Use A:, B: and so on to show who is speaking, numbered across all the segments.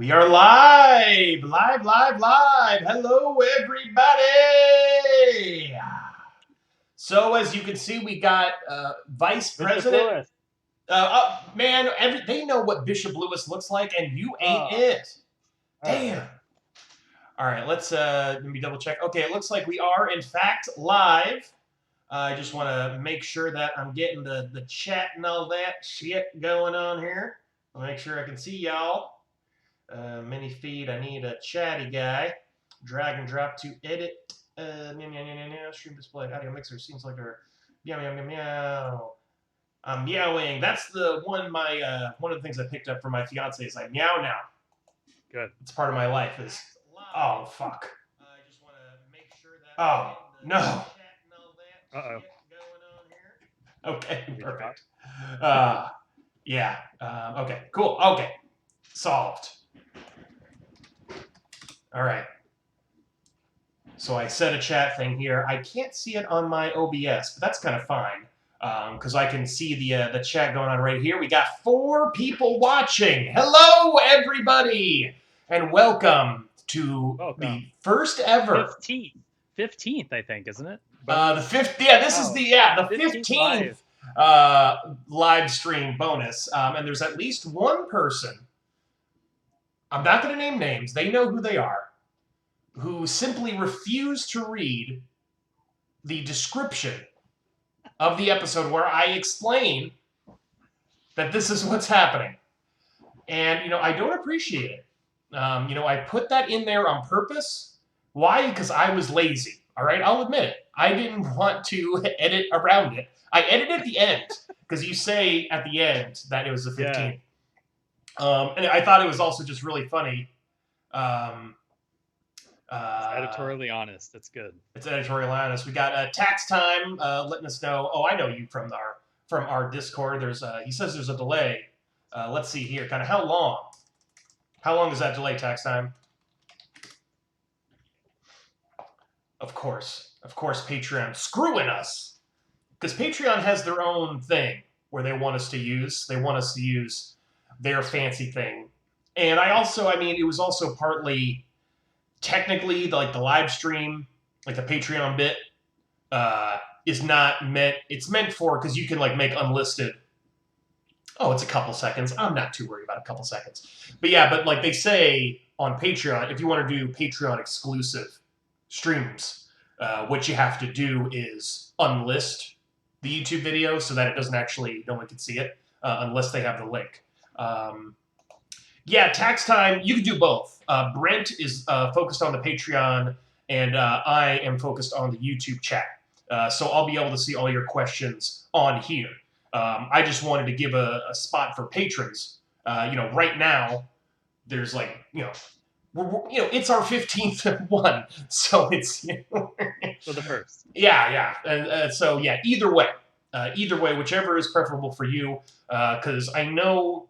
A: We are live, live. Hello, everybody. So as you can see, we got Vice President. Man, they know what Bishop Lewis looks like, and you ain't it. Damn. All right, let me double check. Okay, it looks like we are in fact live. I just want to make sure that I'm getting the chat and all that shit going on here. I'll make sure I can see y'all. Mini feed, I need a chatty guy. Drag and drop to edit. Stream display. Audio mixer seems like they're meow. I'm meowing. That's the one one of the things I picked up from my fiance is I meow now.
B: Good.
A: It's part of my life. Oh fuck. I just want to make sure that. Oh no. Okay, perfect. Yeah. Okay, cool. Okay, solved. All right. So I set a chat thing here. I can't see it on my OBS, but that's kind of fine because I can see the chat going on right here. We got 4 people watching. Hello, everybody, and welcome to the first ever
B: 15th, I think, isn't it?
A: The 5th. Yeah, this is the 15th live stream bonus, and there's at least one person. I'm not going to name names. They know who they are. Who simply refused to read the description of the episode where I explain that this is what's happening. And, I don't appreciate it. I put that in there on purpose. Why? Because I was lazy. All right? I'll admit it. I didn't want to edit around it. I edited at the end because you say at the end that it was the 15th. Yeah. And I thought it was also just really funny.
B: It's editorially honest. That's good.
A: It's editorially honest. We got Tax Time letting us know. Oh, I know you from our Discord. He says there's a delay. Let's see here. Kind of how long? How long is that delay, Tax Time? Of course, Patreon screwing us because Patreon has their own thing where they want us to use. They want us to use their fancy thing, and it was also partly. Technically, the live stream, like the Patreon bit, is not meant. It's meant for because you can make unlisted. Oh, it's a couple seconds. I'm not too worried about a couple seconds. But yeah, but like they say on Patreon, if you want to do Patreon exclusive streams, what you have to do is unlist the YouTube video so that it doesn't actually no one can see it unless they have the link. Yeah, Tax Time, you can do both. Brent is focused on the Patreon, and I am focused on the YouTube chat. So I'll be able to see all your questions on here. I just wanted to give a spot for patrons. Right now, there's it's our 15th one, so it's
B: so the first.
A: Yeah, and so yeah, either way, whichever is preferable for you, because I know.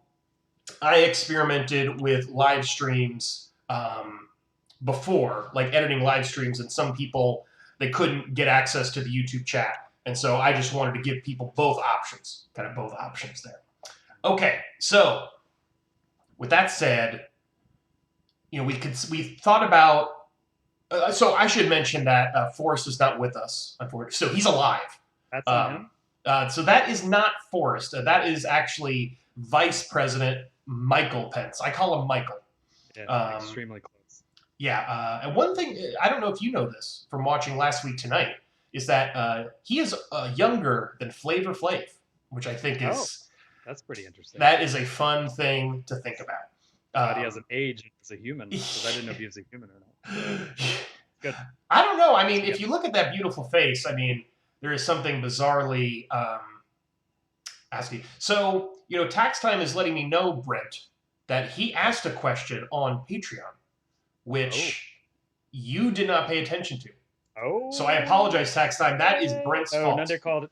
A: I experimented with live streams before, like editing live streams, and some people, they couldn't get access to the YouTube chat. And so I just wanted to give people both options there. Okay, so with that said, we thought about, so I should mention that Forrest is not with us, unfortunately. So he's alive.
B: That's him.
A: So that is not Forrest. That is actually Vice President Michael Pence. I call him Michael.
B: Yeah, extremely close.
A: Yeah, and one thing, I don't know if you know this from watching Last Week Tonight, is that he is younger than Flavor Flav, which I think is...
B: that's pretty interesting.
A: That is a fun thing to think about.
B: He hasn't aged as a human, because I didn't know if he was a human or not. Good.
A: I don't know. If you look at that beautiful face, there is something bizarrely... asking. So, Tax Time is letting me know, Brent, that he asked a question on Patreon, which you did not pay attention to.
B: Oh.
A: So I apologize, Tax Time. That is Brent's fault.
B: None call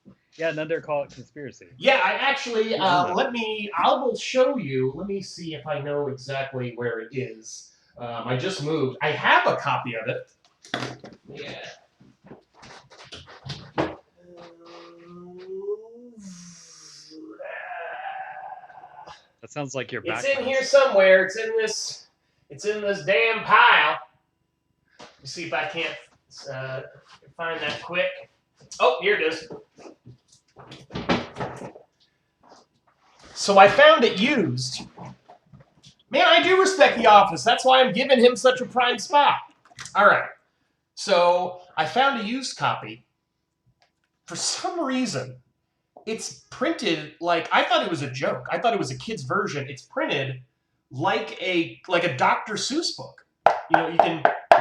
B: it conspiracy.
A: Yeah, I actually, I will show you. Let me see if I know exactly where it is. I just moved. I have a copy of it. Yeah.
B: That sounds like your background.
A: It's in here somewhere. It's in this It's in this damn pile. Let me see if I can't find that quick. Oh, here it is. So I found it used. Man, I do respect The Office. That's why I'm giving him such a prime spot. All right. So I found a used copy. For some reason, it's printed like, I thought it was a joke. I thought it was a kid's version. It's printed like a Dr. Seuss book. You know, if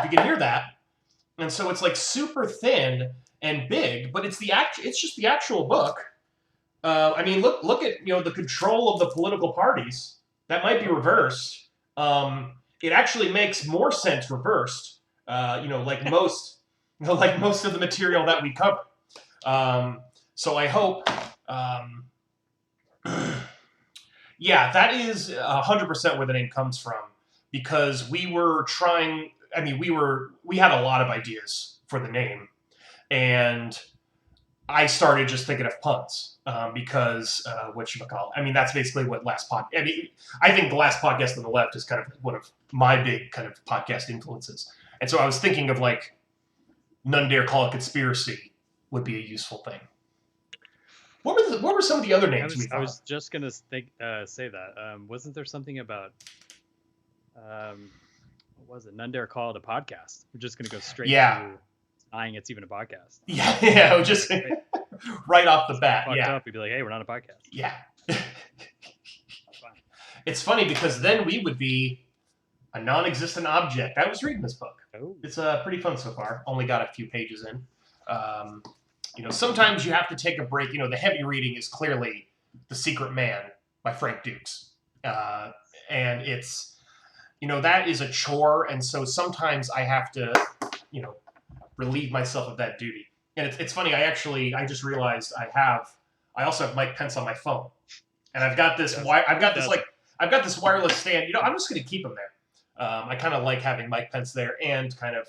A: you can hear that. And so it's like super thin and big, but it's just the actual book. I mean, look at the control of the political parties. That might be reversed. It actually makes more sense reversed. Like most of the material that we cover. So I hope. Yeah, that is 100% where the name comes from, because we were trying. I mean, we had a lot of ideas for the name, and I started just thinking of puns because whatchamacallit. I mean, that's basically what I mean, I think the last podcast on the left is kind of one of my big kind of podcast influences, and so I was thinking of like, None Dare Call It Conspiracy would be a useful thing. What were some of the other names we thought?
B: I was just gonna say that. Wasn't there something about what was it? None Dare Call It a Podcast. We're just gonna go straight to denying it's even a podcast.
A: Yeah, just right off the bat. Yeah,
B: up, we'd be like, hey, we're not a podcast.
A: Yeah. It's funny because then we would be a non-existent object. I was reading this book.
B: Oh.
A: It's pretty fun so far. Only got a few pages in. Sometimes you have to take a break. The heavy reading is clearly The Secret Man by Frank Dukes. And it's, that is a chore. And so sometimes I have to, relieve myself of that duty. And it's funny. I just realized I also have Mike Pence on my phone, and I've got this wireless stand. I'm just going to keep him there. I kind of like having Mike Pence there and kind of,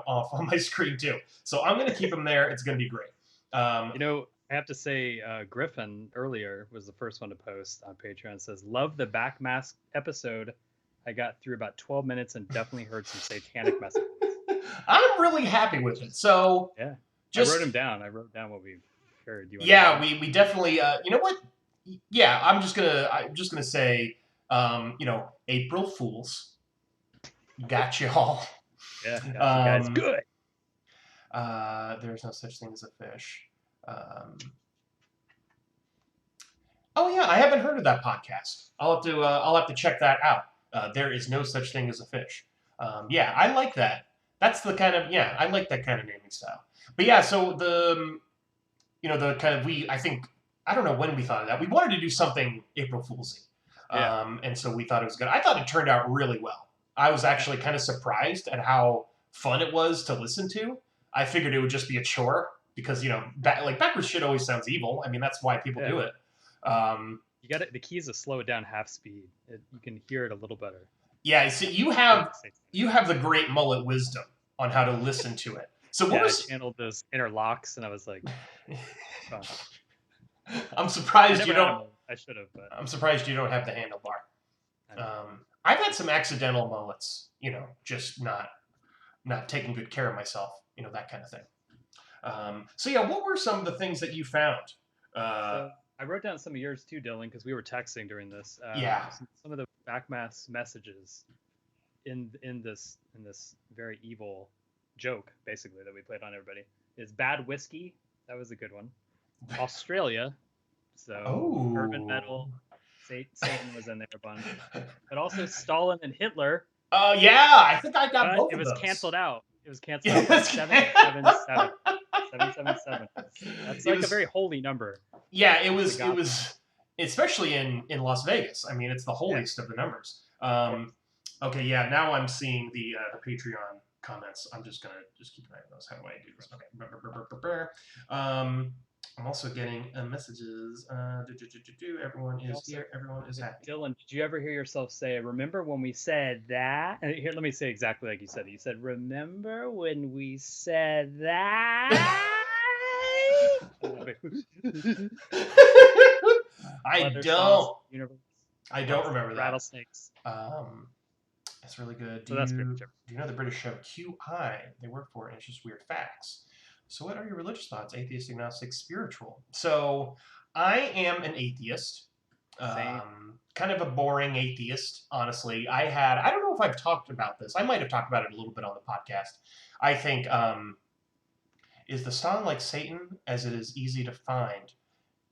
A: off on my screen too. So I'm going to keep him there. It's going to be great.
B: I have to say, Griffin earlier was the first one to post on Patreon. It says, love the back mask episode. I got through about 12 minutes and definitely heard some satanic messages.
A: I'm really happy with it. So
B: yeah, I wrote him down. I wrote down what we heard.
A: We definitely, you know what? Yeah, I'm just gonna say, April Fools. Got you all.
B: Yeah, got you guys. Good.
A: There's no such thing as a fish. Oh yeah, I haven't heard of that podcast. I'll have to check that out. There is no such thing as a fish. Yeah, I like that. That's the kind of I like that kind of naming style. But yeah, so the kind of I don't know when we thought of that. We wanted to do something April Fool's-y. And so we thought it was good. I thought it turned out really well. I was actually kind of surprised at how fun it was to listen to. I figured it would just be a chore because, backwards shit always sounds evil. I mean, that's why people do it.
B: You got it. The key is to slow it down half speed. You can hear it a little better.
A: Yeah, so you have the great mullet wisdom on how to listen to it. So
B: I channeled those interlocks, and I was like, oh.
A: I'm surprised you don't.
B: I should have, but
A: I'm surprised you don't have the handlebar. I've had some accidental mullets, just not taking good care of myself, that kind of thing. So yeah, what were some of the things that you found?
B: So I wrote down some of yours too, Dylan, because we were texting during this. Some of the backmask messages in this very evil joke, basically, that we played on everybody is bad whiskey. That was a good one. Australia. So urban metal. Satan was in there a bunch. But also Stalin and Hitler.
A: Yeah, I think I got both of those.
B: It was canceled out. It was canceled out. 777. 777. That's like a very holy number.
A: Yeah, it was especially in Las Vegas. I mean, it's the holiest of the numbers. Okay, yeah, now I'm seeing the Patreon comments. I'm just gonna keep an eye on those. How do I do this? Okay. I'm also getting messages. Everyone is here. Everyone is happy.
B: Dylan, did you ever hear yourself say, remember when we said that? Here, let me say exactly like you said it. You said, remember when we said that?
A: I don't remember that.
B: Rattlesnakes.
A: That's really good.
B: So that's pretty much
A: Do you know the British show QI they work for? And it's just weird facts. So what are your religious thoughts? Atheist, agnostic, spiritual. So I am an atheist.
B: Same.
A: Kind of a boring atheist, honestly. I don't know if I've talked about this. I might have talked about it a little bit on the podcast. I think, is the Stalin like Satan as it is easy to find?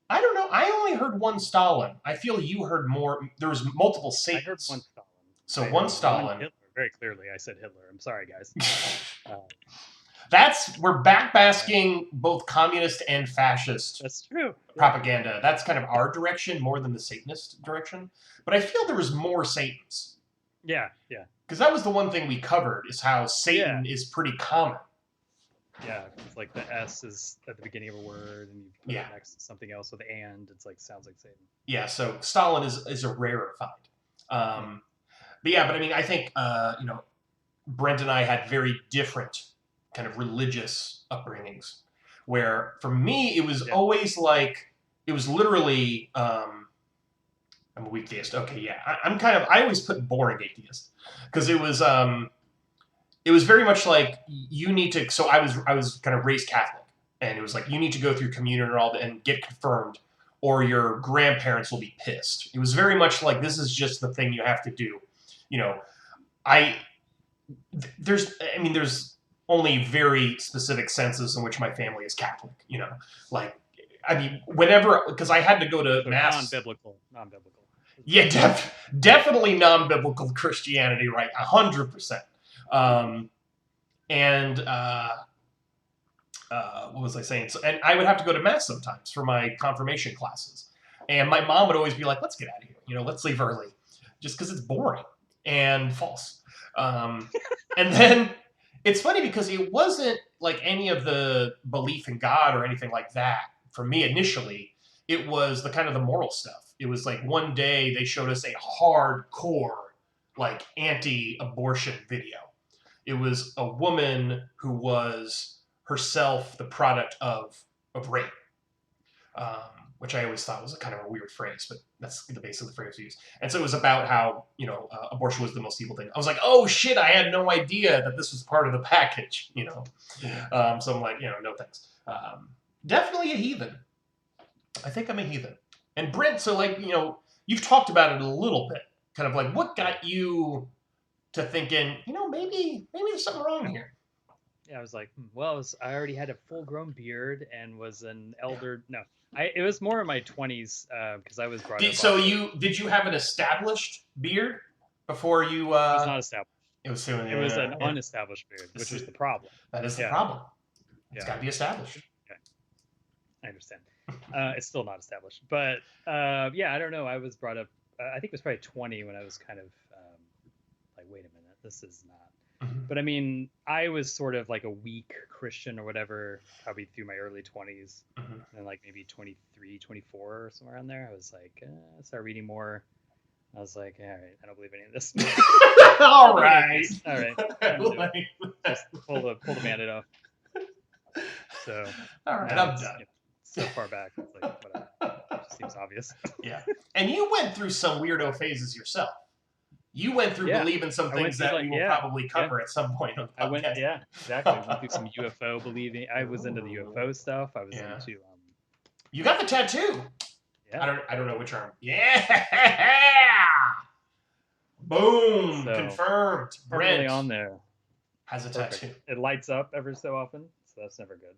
A: I don't know. I only heard one Stalin. I feel you heard more. There was multiple Satans.
B: I heard one Stalin.
A: So one Stalin.
B: One Hitler, very clearly, I said Hitler. I'm sorry, guys.
A: We're backbasking both communist and fascist.
B: That's true.
A: Propaganda. That's kind of our direction more than the Satanist direction. But I feel there was more Satans.
B: Yeah.
A: Because that was the one thing we covered, is how Satan is pretty common.
B: Yeah, it's like the S is at the beginning of a word, and you put it next to something else with and. It's like sounds like Satan. Yeah, so Stalin is a rarer find. But I mean, I think Brent and I had very different kind of religious upbringings. Where for me, it was always like it was literally. I'm a weak theist. Okay, yeah, I always put boring atheist because it was. It was very much like you need to. So I was kind of raised Catholic, and it was like you need to go through communion and get confirmed, or your grandparents will be pissed. It was very much like this is just the thing you have to do. There's only very specific senses in which my family is Catholic. Whenever because I had to go to mass. Non-biblical.
A: Yeah, definitely non-biblical Christianity, right? 100%. What was I saying? And I would have to go to mass sometimes for my confirmation classes. And my mom would always be like, let's get out of here. Let's leave early. Just because it's boring and false. And then it's funny because it wasn't like any of the belief in God or anything like that. For me, initially, it was the kind of the moral stuff. It was like one day they showed us a hardcore, like anti-abortion video. It was a woman who was herself the product of rape, which I always thought was a kind of a weird phrase, but that's the base of the phrase used. And so it was about how, abortion was the most evil thing. I was like, oh shit, I had no idea that this was part of the package, So I'm like, no thanks. Definitely a heathen. I think I'm a heathen. And Brent, so like, you've talked about it a little bit, kind of like what got you to thinking, maybe there's something wrong here.
B: Yeah, I was like, I already had a full-grown beard and was an elder. No, it was more in my 20s because I was brought up.
A: So did you have an established beard before you? It
B: was not established.
A: It was soon.
B: It was an unestablished beard, which was the problem.
A: That is the problem. It's got to be established.
B: Okay. I understand. It's still not established, but I don't know. I was brought up. I think it was probably 20 when I was kind of like, wait a minute, this is not.
A: Mm-hmm.
B: But I mean, I was sort of like a weak Christian or whatever, probably through my early 20s, and like maybe 23, 24 or somewhere around there. I was like, I started reading more. I was like, all right, I don't believe any of this.
A: All right.
B: Just pull the Band-Aid off. So.
A: All right, I'm done.
B: So far back, it's like whatever. It just seems obvious.
A: Yeah, and you went through some weirdo phases yourself. You went through believing some things that we will probably cover at some point on the podcast.
B: Exactly. I went through some UFO believing. I was into the UFO stuff. I was into.
A: You got the tattoo.
B: Yeah.
A: I don't know which arm. Yeah. Boom. So, confirmed.
B: Brent on there.
A: Has a tattoo.
B: It lights up every so often, so that's never good.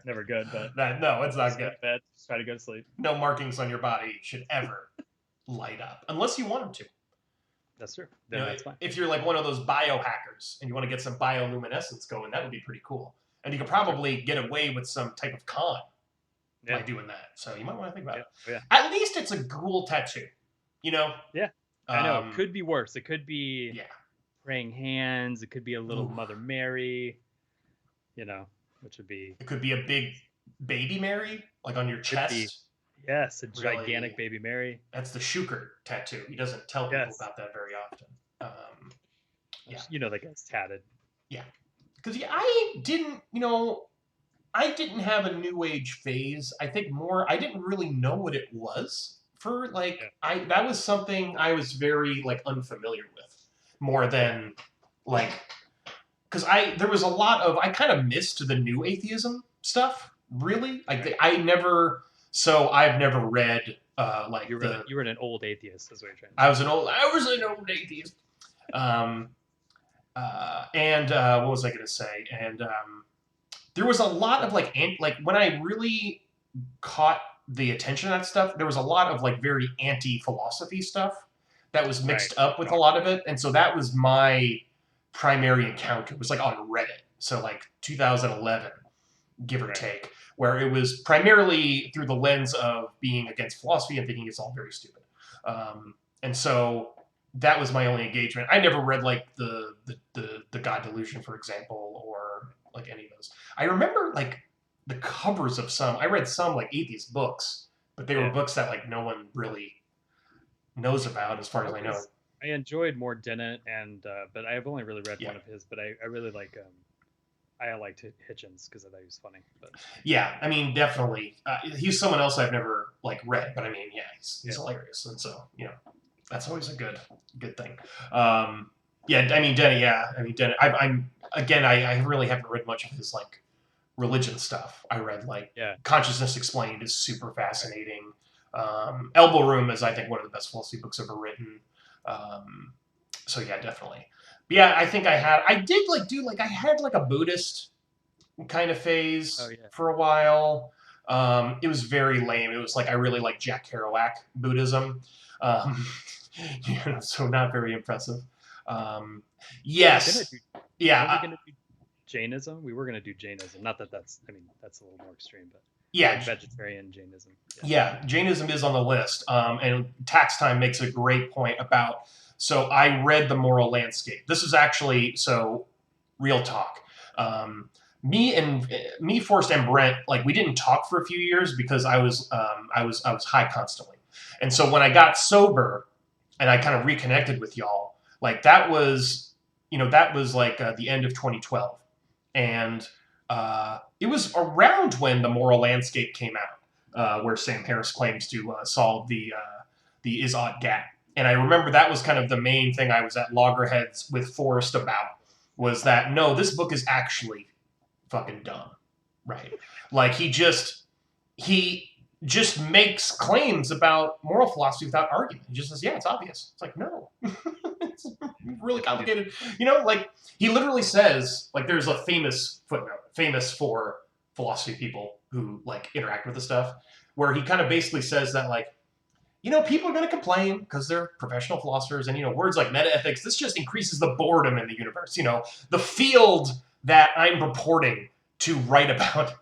B: Never good, but
A: no, it's not good.
B: Bed, just try to go to sleep.
A: No markings on your body should ever light up unless you want them to.
B: That's true. Then that's fine.
A: If you're like one of those biohackers and you want to get some bioluminescence going, that would be pretty cool. And you could probably get away with some type of con by doing that. So you might want to think about it.
B: Yeah.
A: At least it's a cool tattoo.
B: Yeah. I know. It could be worse. It could be praying hands. It could be a little Mother Mary. Which would be...
A: It could be a big baby Mary, like on your chest.
B: Yes, a gigantic baby Mary.
A: That's the Schuchert tattoo. He doesn't tell people about that very often.
B: That gets tatted.
A: Yeah. Because I didn't have a New Age phase. I think I didn't really know what it was for like that was something I was very like unfamiliar with, more than like because there was a lot of I kind of missed the new atheism stuff. Really, like I've never read like
B: you were an old atheist, is what you're trying to say.
A: I was an old atheist. And what was I going to say? And there was a lot of like when I really caught the attention of that stuff, there was a lot of like very anti-philosophy stuff that was mixed up with a lot of it, and so that was my primary encounter. It was like on Reddit, so like 2011, give or take, where it was primarily through the lens of being against philosophy and thinking it's all very stupid. And so that was my only engagement. I never read like the God Delusion, for example, or like any of those. I remember like the covers of some. I read some like atheist books, but they were books that like no one really knows about, as far as I know.
B: I enjoyed more Dennett, and but I have only really read one of his. But I really like I liked Hitchens because I thought he was funny. But
A: yeah, I mean, definitely, he's someone else I've never like read, but I mean, yeah, he's hilarious, and so that's always a good thing. Yeah, I mean, Dennett. Yeah, I mean, Dennett. I really haven't read much of his like religion stuff. I read like Consciousness Explained is super fascinating. Elbow Room is, I think, one of the best philosophy books ever written. So yeah, definitely. But yeah, I think I had like a Buddhist kind of phase for a while. It was very lame. It was like I really like Jack Kerouac Buddhism. So not very impressive. Yes. Yeah.
B: Are we going to do Jainism? We were going to do Jainism. Not that that's a little more extreme, but like vegetarian Jainism.
A: Yeah, Jainism is on the list. And Tax Time makes a great point about. So I read The Moral Landscape. This is actually real talk. Me, Forrest, and Brent, like we didn't talk for a few years because I was high constantly, and so when I got sober and I kind of reconnected with y'all, like that was like the end of 2012, and it was around when The Moral Landscape came out, where Sam Harris claims to solve the is-ought gap. And I remember that was kind of the main thing I was at loggerheads with Forrest about, was that, no, this book is actually fucking dumb, right? Like he just makes claims about moral philosophy without argument. He just says, yeah, it's obvious. It's like, no, it's really complicated. Like he literally says, like there's a famous footnote, famous for philosophy people who like interact with the stuff, where he kind of basically says that like, people are going to complain because they're professional philosophers, and words like metaethics, this just increases the boredom in the universe. The field that I'm purporting to write about.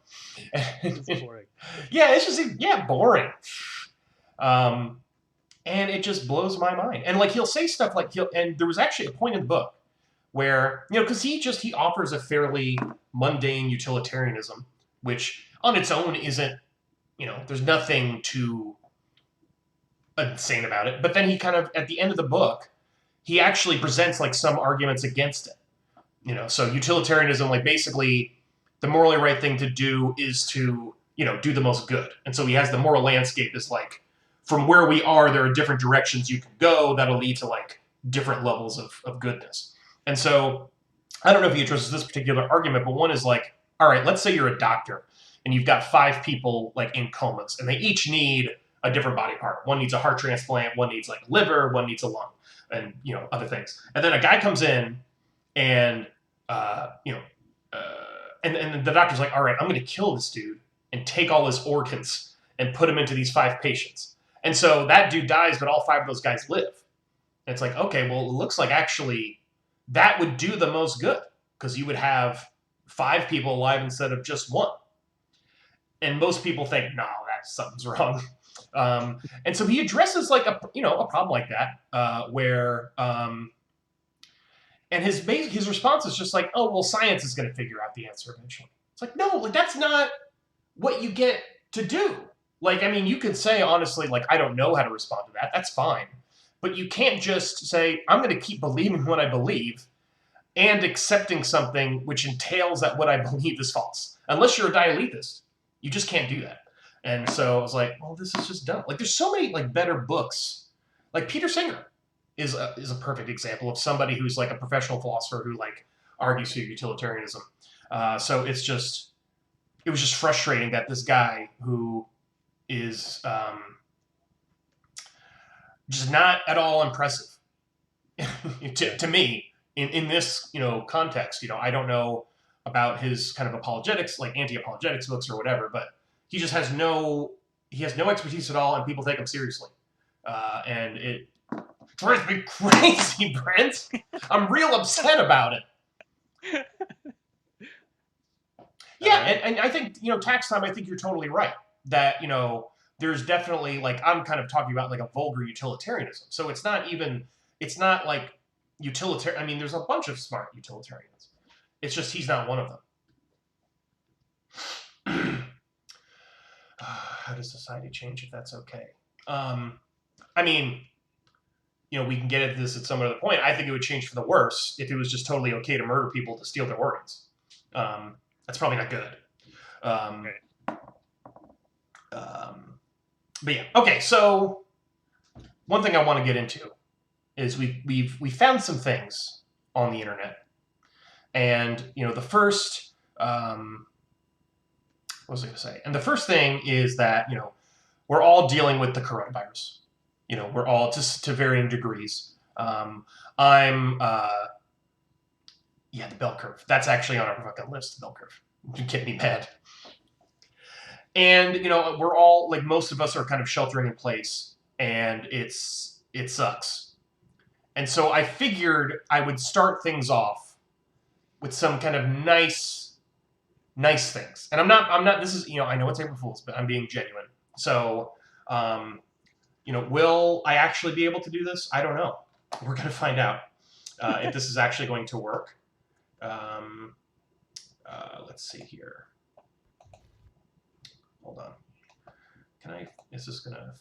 B: It's boring.
A: Yeah, it's just boring. And it just blows my mind. And like he'll say stuff like and there was actually a point in the book where because he offers a fairly mundane utilitarianism, which on its own isn't there's nothing too insane about it. But then he kind of at the end of the book he actually presents like some arguments against it. So utilitarianism, like basically the morally right thing to do is to do the most good. And so he has the moral landscape is like, from where we are, there are different directions you can go that'll lead to like different levels of goodness. And so I don't know if he addresses this particular argument, but one is like, all right, let's say you're a doctor and you've got 5 people like in comas and they each need a different body part. One needs a heart transplant, one needs like liver, one needs a lung, and other things. And then a guy comes in and and the doctor's like, all right, I'm going to kill this dude and take all his organs and put him into these 5 patients. And so that dude dies, but all 5 of those guys live. And it's like, okay, well, it looks like actually that would do the most good because you would have 5 people alive instead of just 1. And most people think, no, something's wrong. And so he addresses like a problem like that where and his response is just like, oh, well, science is going to figure out the answer eventually. It's like, no, like that's not what you get to do. Like, I mean, you could say, honestly, like, I don't know how to respond to that. That's fine. But you can't just say, I'm going to keep believing what I believe and accepting something which entails that what I believe is false. Unless you're a dialetist. You just can't do that. And so I was like, well, this is just dumb. Like, there's so many like better books. Like Peter Singer is a perfect example of somebody who's like a professional philosopher who like argues for utilitarianism. So it was just frustrating that this guy who is just not at all impressive to me in this context. I don't know about his kind of apologetics, like anti-apologetics books or whatever, but he just has no expertise at all, and people take him seriously, and it drives me crazy, Brent. I'm real upset about it. Yeah, and I think tax time. I think you're totally right that there's definitely like I'm kind of talking about like a vulgar utilitarianism. So it's not like utilitarian. I mean, there's a bunch of smart utilitarians. It's just he's not one of them. How does society change if that's okay? I mean, we can get into this at some other point. I think it would change for the worse if it was just totally okay to murder people to steal their organs. That's probably not good. But yeah, okay. So one thing I want to get into is we found some things on the internet, and the first what was I going to say? And the first thing is that we're all dealing with the coronavirus. We're all just to varying degrees. I'm the bell curve. That's actually on our fucking list. The bell curve. You get me mad. And we're all like most of us are kind of sheltering in place, and it sucks. And so I figured I would start things off with some kind of nice things. And I'm not. This is I know it's April Fool's, but I'm being genuine. So, will I actually be able to do this? I don't know. We're gonna find out if this is actually going to work. Let's see here. Hold on. Is this gonna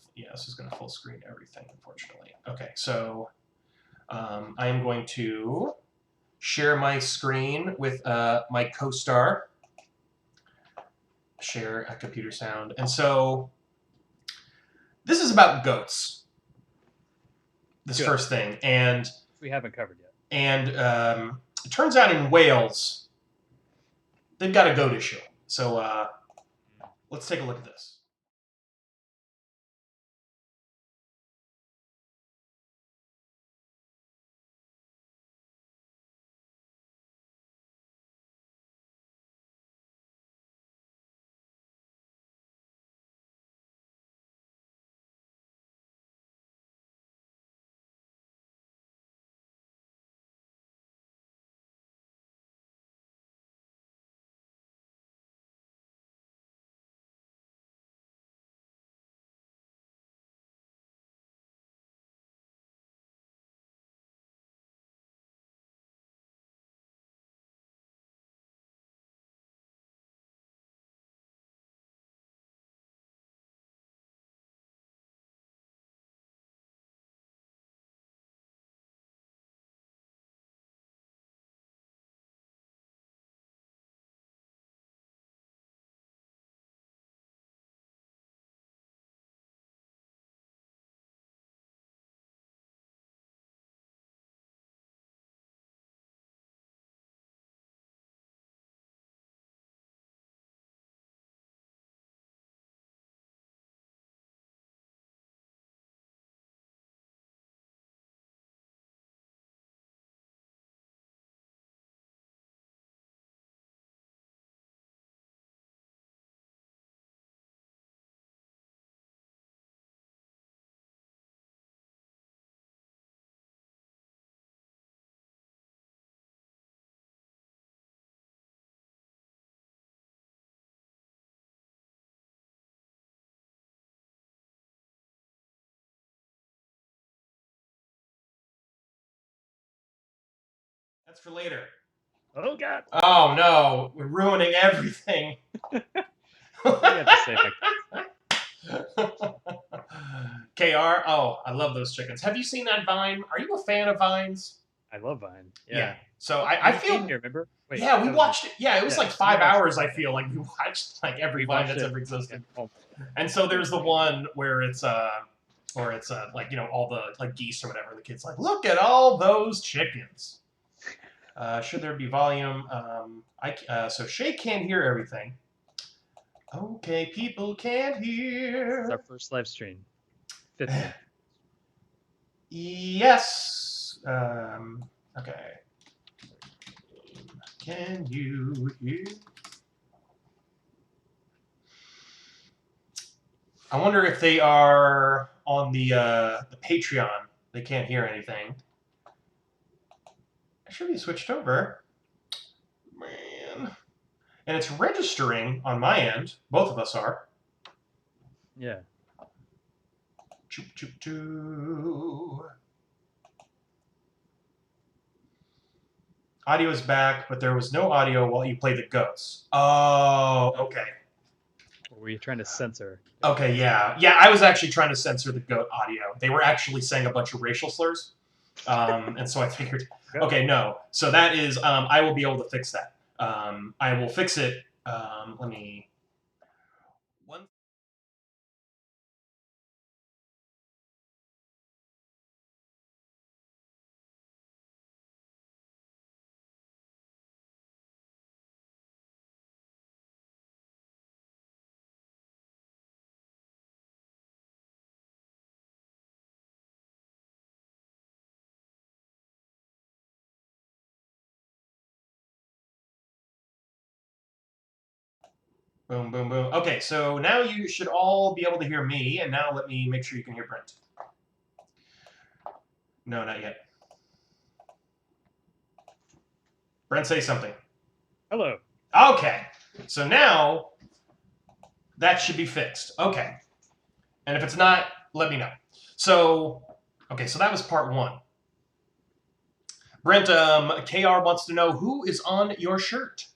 A: full screen everything, unfortunately. Okay, so I am going to share my screen with my co-star. Share a computer sound. And so this is about goats. This first thing. And
B: we haven't covered yet.
A: And it turns out in Wales, they've got a goat issue. So let's take a look at this. That's for later.
B: Oh God.
A: Oh no, we're ruining everything. KR, oh, I love those chickens. Have you seen that Vine? Are you a fan of Vines?
B: I love Vine.
A: Yeah. So I feel.
B: Came here, remember? Wait,
A: yeah, we watched it. Yeah, it was like 5 hours. I feel like we watched like every Vine that's ever existed.
B: Yeah.
A: And so there's the one where it's like, you know, all the like geese or whatever. The kid's like, look at all those chickens. Should there be volume? So Shay can't hear everything. Okay, people can't hear.
B: It's our first live stream. 15.
A: Yes. Okay. Can you hear? I wonder if they are on the Patreon. They can't hear anything. I should be switched over. Man. And it's registering on my end. Both of us are.
B: Yeah.
A: Choo choo choo. Audio is back, but there was no audio while you played the goats. Oh, okay.
B: Or were you trying to censor?
A: Okay, yeah. Yeah, I was actually trying to censor the goat audio. They were actually saying a bunch of racial slurs. And so I figured, okay, no. So that is, I will be able to fix that. I will fix it. Let me... One. Boom, boom, boom. Okay, so now you should all be able to hear me, and now let me make sure you can hear Brent. No, not yet. Brent, say something.
B: Hello.
A: Okay, so now that should be fixed. Okay, and if it's not, let me know. So, okay, so that was part one. Brent, KR wants to know who is on your shirt.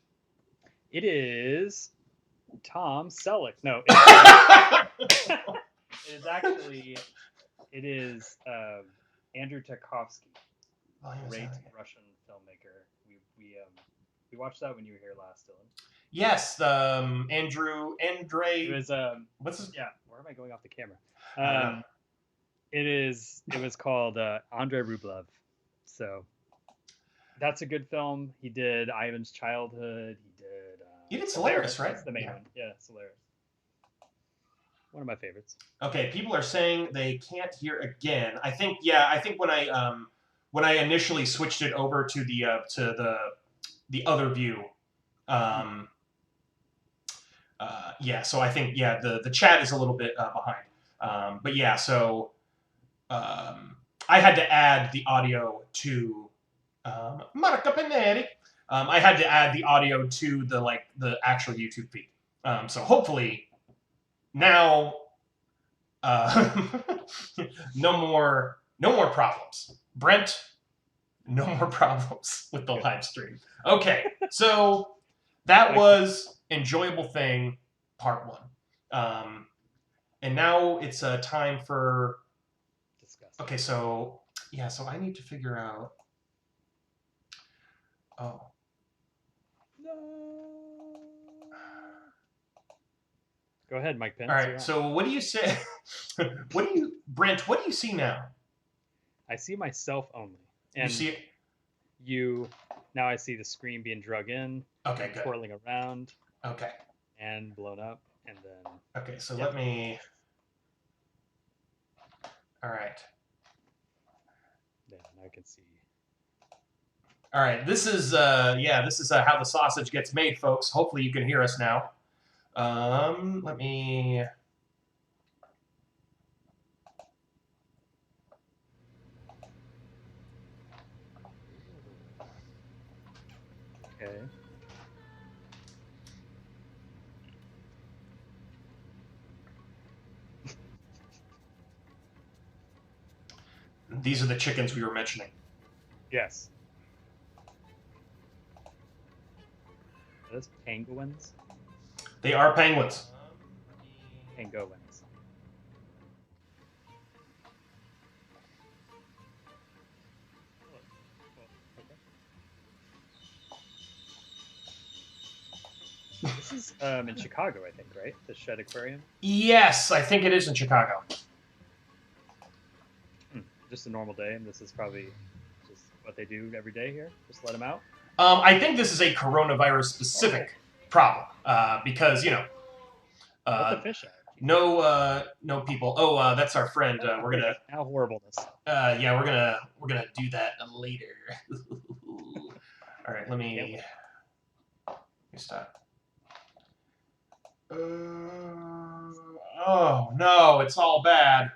B: It is Tom Selleck. No, it is Andrew Tarkovsky, great Russian filmmaker. We watched that when you were here last, Dylan.
A: Yes, Andre.
B: It was
A: what's his?
B: Yeah, where am I going off the camera? It was called Andrei Rublev. So that's a good film. He did Ivan's Childhood.
A: He did Solaris, right?
B: That's the main one. Yeah, Solaris. One of my favorites.
A: Okay, people are saying they can't hear again. I think when I initially switched it over to the other view, so I think the chat is a little bit behind. But yeah, so I had to add the audio to Marca Pineri. I had to add the audio to the actual YouTube feed. So hopefully now no more problems. Brent, no more problems with the live stream. Okay, so that was Enjoyable Thing Part 1. And now it's time for... Okay, so... Yeah, so I need to figure out... Oh.
B: No. Go ahead, Mike Pence.
A: All right, so what do you say? Brent, what do you see now?
B: I see myself only. And
A: you see it?
B: Now I see the screen being drug in.
A: Okay, good.
B: Twirling around.
A: Okay.
B: And blown up, and then...
A: Okay, so let me... All right.
B: Yeah, now I can see.
A: All right, this is how the sausage gets made, folks. Hopefully you can hear us now. Let me...
B: Okay.
A: These are the chickens we were mentioning.
B: Yes. Are those penguins?
A: They are penguins.
B: Penguins. This is in Chicago, I think, right? The Shed Aquarium.
A: Yes, I think it is in Chicago.
B: Just a normal day, and this is probably just what they do every day here. Just let them out.
A: I think this is a coronavirus specific problem because
B: Let the fish out.
A: no people. Oh, that's our friend. We're gonna
B: how horribleness.
A: Yeah, we're gonna do that later. All right, let me stop. Oh no, it's all bad.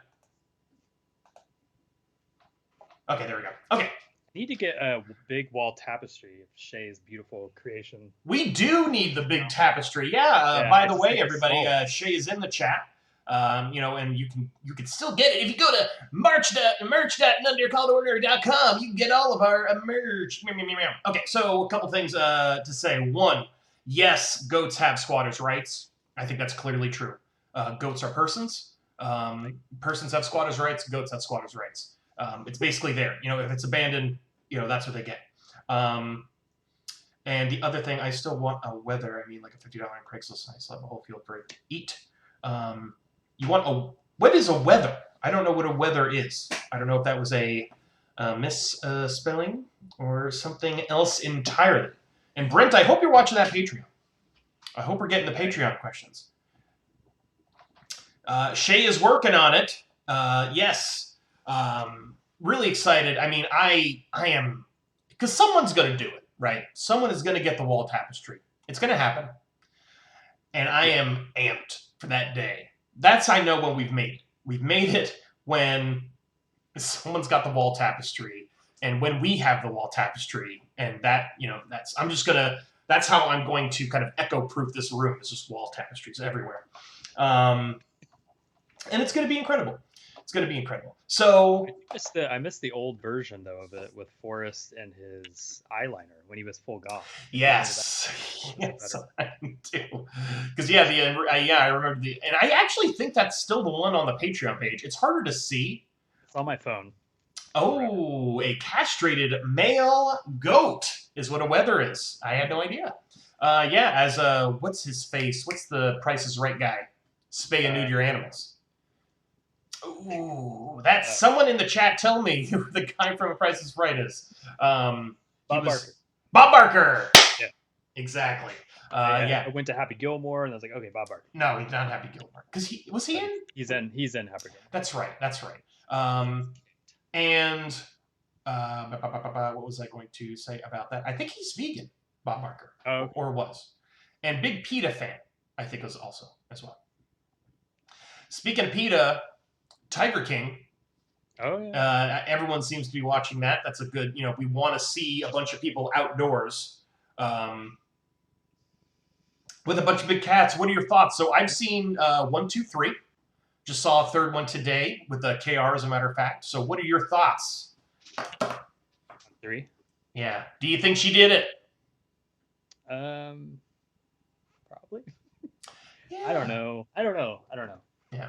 A: Okay, there we go. Okay.
B: Need to get a big wall tapestry of Shay's beautiful creation.
A: We do need the big tapestry. Yeah. By the way, everybody, Shay is in the chat. And you can still get it if you go to merch.undercalledorder.com. You can get all of our merch. Okay, so a couple things to say. One, yes, goats have squatters' rights. I think that's clearly true. Goats are persons. Persons have squatters' rights. Goats have squatters' rights. It's basically there. If it's abandoned, that's what they get. And the other thing, I still want a weather. I mean, like a $50 on Craigslist, and I still have a whole field for eat. What is a weather? I don't know what a weather is. I don't know if that was a misspelling or something else entirely. And Brent, I hope you're watching that Patreon. I hope we're getting the Patreon questions. Shay is working on it. Yes. Really excited. I mean, I am, because someone's going to do it, right? Someone is going to get the wall tapestry. It's going to happen. And I am amped for that day. That's, I know, when we've made it. We've made it when someone's got the wall tapestry and when we have the wall tapestry. And that, that's how I'm going to kind of echo-proof this room. It's just wall tapestries everywhere. And it's going to be incredible. It's going to be incredible. So
B: I missed the old version though of it with Forrest and his eyeliner when he was full goth.
A: Yes, I do. Because I remember and I actually think that's still the one on the Patreon page. It's harder to see.
B: It's on my phone.
A: Oh, a castrated male goat is what a weather is. I had no idea. As what's his face? What's the Price is Right guy? Spay and neuter your animals. Ooh, that's someone in the chat. Tell me who the guy from Price is Right is.
B: Bob Barker.
A: Bob Barker.
B: Yeah,
A: exactly.
B: I went to Happy Gilmore and I was like, okay, Bob Barker.
A: No, he's not Happy Gilmore because he in.
B: He's in Happy Gilmore.
A: That's right. And what was I going to say about that? I think he's vegan, Bob Barker, or was, and big PETA fan. I think was also as well. Speaking of PETA. Tiger King.
B: Oh yeah.
A: Everyone seems to be watching that. That's a good, we want to see a bunch of people outdoors with a bunch of big cats. What are your thoughts? So I've seen 1, 2, 3. Just saw a third one today with the KR, as a matter of fact. So what are your thoughts?
B: 3.
A: Yeah. Do you think she did it?
B: Probably.
A: Yeah.
B: I don't know.
A: Yeah.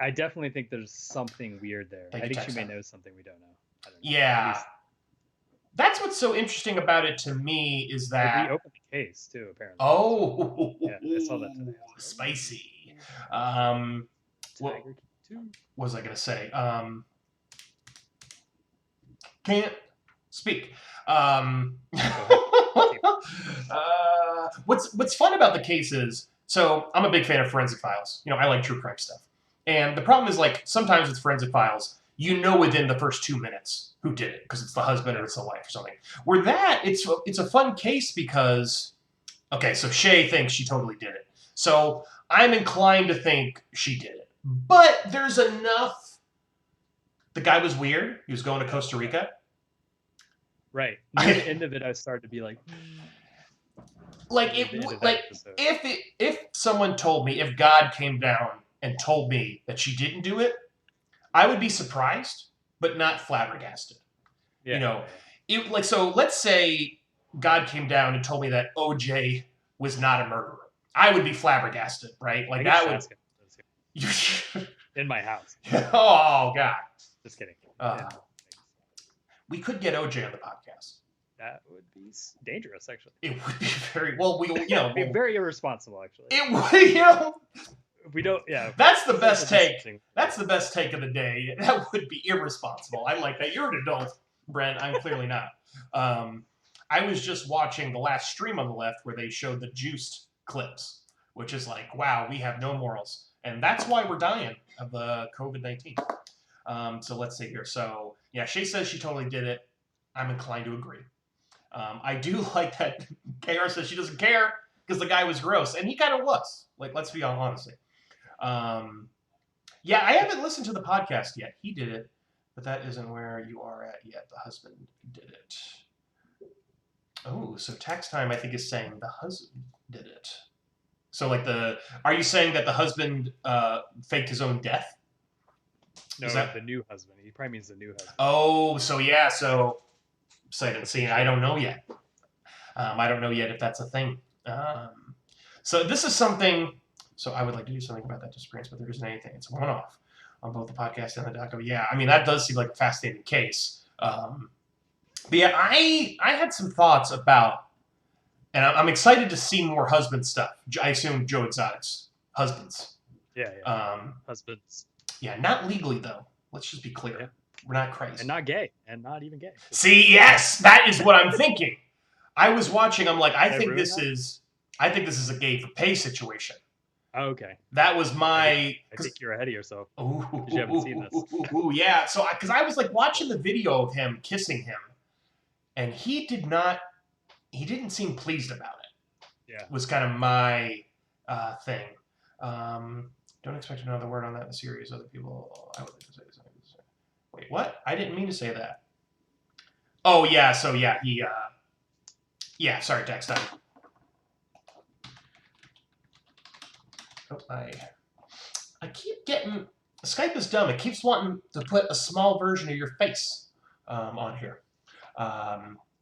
B: I definitely think there's something weird there. I think she may know something we don't know. I don't know.
A: Yeah. That's what's so interesting about it to me is that...
B: We opened the case, too, apparently.
A: Oh!
B: Yeah, I saw that today.
A: Spicy. What was I going to say? Can't speak. What's fun about the case is, so I'm a big fan of Forensic Files. I like true crime stuff. And the problem is, like, sometimes with Forensic Files, within the first 2 minutes who did it, because it's the husband or it's the wife or something. Where it's a fun case because, okay, so Shay thinks she totally did it. So I'm inclined to think she did it. But there's enough. The guy was weird. He was going to Costa Rica.
B: Right. Near the end of it, I started to be like...
A: if someone told me, if God came down and told me that she didn't do it, I would be surprised, but not flabbergasted.
B: Yeah.
A: So let's say God came down and told me that OJ was not a murderer. I would be flabbergasted, right? Like that would...
B: In my house.
A: Oh, God.
B: Just kidding.
A: We could get OJ on the podcast.
B: That would be dangerous, actually.
A: It would be very well.
B: It'd be very irresponsible, actually.
A: It would,
B: We don't. Yeah.
A: That's the best take. That's the best take of the day. That would be irresponsible. I like that. You're an adult, Brent. I'm clearly not. I was just watching the last stream on the left where they showed the juiced clips, which is like, wow, we have no morals, and that's why we're dying of COVID-19. So let's see here. So yeah, Shay says she totally did it. I'm inclined to agree. I do like that KR says she doesn't care because the guy was gross, and he kind of was. Like, let's be honest. Yeah, I haven't listened to the podcast yet. He did it, but that isn't where you are at yet. The husband did it. Oh, so tax time, I think, is saying the husband did it. So, like, are you saying that the husband faked his own death?
B: No, the new husband. He probably means the new husband.
A: Oh, so yeah, so sight unseen. I don't know yet. I don't know yet if that's a thing. So this is something. So I would like to do something about that disappearance, but there isn't anything. It's a one-off on both the podcast and the doco. Yeah, I mean that does seem like a fascinating case. But yeah, I had some thoughts about, and I'm excited to see more husband stuff. I assume Joe Exotic's husbands.
B: Yeah. Husbands.
A: Yeah, not legally though. Let's just be clear. Yeah. We're not crazy.
B: And not gay. And not even gay.
A: See, yes, that is what I'm thinking. I was watching. I'm like, I think this is a gay for pay situation.
B: Oh, okay.
A: That was my.
B: I think you're ahead of yourself.
A: Ooh,
B: you haven't seen this.
A: Yeah. So, because I was like watching the video of him kissing him, and he didn't seem pleased about it.
B: Yeah.
A: Was kind of my thing. Don't expect another word on that in the series. Other people, I would like to say something. Wait, what? I didn't mean to say that. Oh yeah. So yeah, he. Yeah. Sorry, text time. Oh, I keep getting Skype is dumb. It keeps wanting to put a small version of your face on here.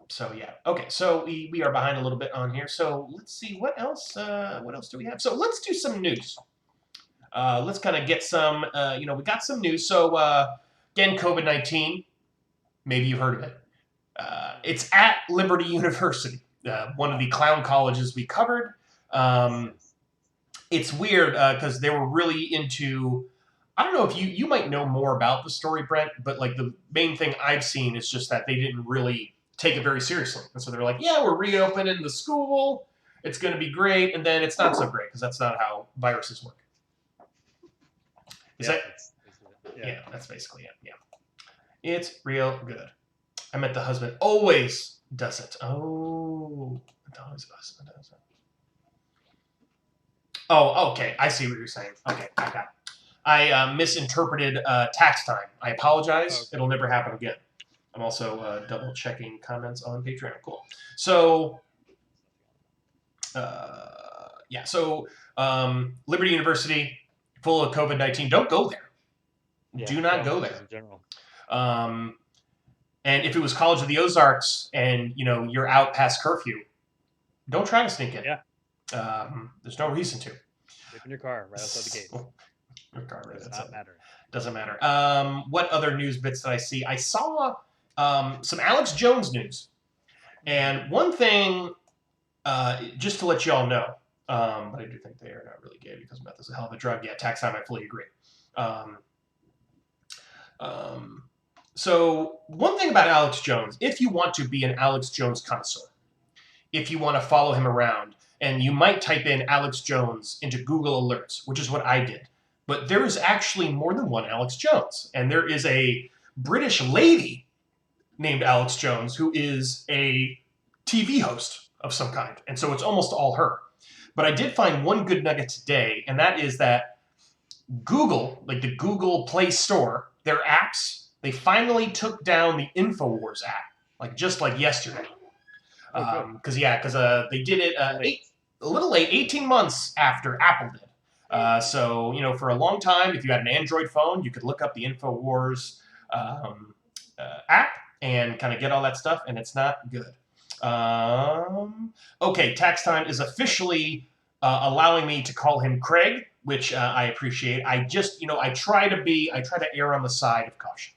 A: So yeah. Okay. So we are behind a little bit on here. So let's see what else. What else do we have? So let's do some news. Let's kind of get some. We got some news. So again, COVID-19. Maybe you've heard of it. It's at Liberty University, one of the clown colleges we covered. It's weird because they were really into. I don't know if you might know more about the story, Brent, but like the main thing I've seen is just that they didn't really take it very seriously, and so they're like, "Yeah, we're reopening the school. It's going to be great," and then it's not so great because that's not how viruses work. Yeah, that's basically it. Yeah, it's real good. I met the husband always does it. Oh, always the husband does it. Oh, okay. I see what you're saying. Okay, I got it. I misinterpreted tax time. I apologize. Okay. It'll never happen again. I'm also double checking comments on Patreon. Cool. So, yeah. So, Liberty University, full of COVID-19. Don't go there. Yeah, do not go there. In general. And if it was College of the Ozarks and you're out past curfew, don't try to sneak in.
B: Yeah.
A: There's no reason to.
B: Sleep in your car right outside the gate.
A: Your car right
B: outside. Does not matter.
A: Doesn't matter. What other news bits did I see? I saw some Alex Jones news. And one thing, just to let you all know, but I do think they are not really gay because meth is a hell of a drug. Yeah, tax time, I fully agree. So one thing about Alex Jones, if you want to be an Alex Jones connoisseur, if you want to follow him around, and you might type in Alex Jones into Google Alerts, which is what I did. But there is actually more than one Alex Jones. And there is a British lady named Alex Jones who is a TV host of some kind. And so it's almost all her. But I did find one good nugget today, and that is that Google, like the Google Play Store, their apps, they finally took down the InfoWars app, just like yesterday. Because they did it a little late, 18 months after Apple did. So, for a long time, if you had an Android phone, you could look up the InfoWars app and kind of get all that stuff, and it's not good. Okay, tax time is officially allowing me to call him Craig, which I appreciate. I just, I try to err on the side of caution.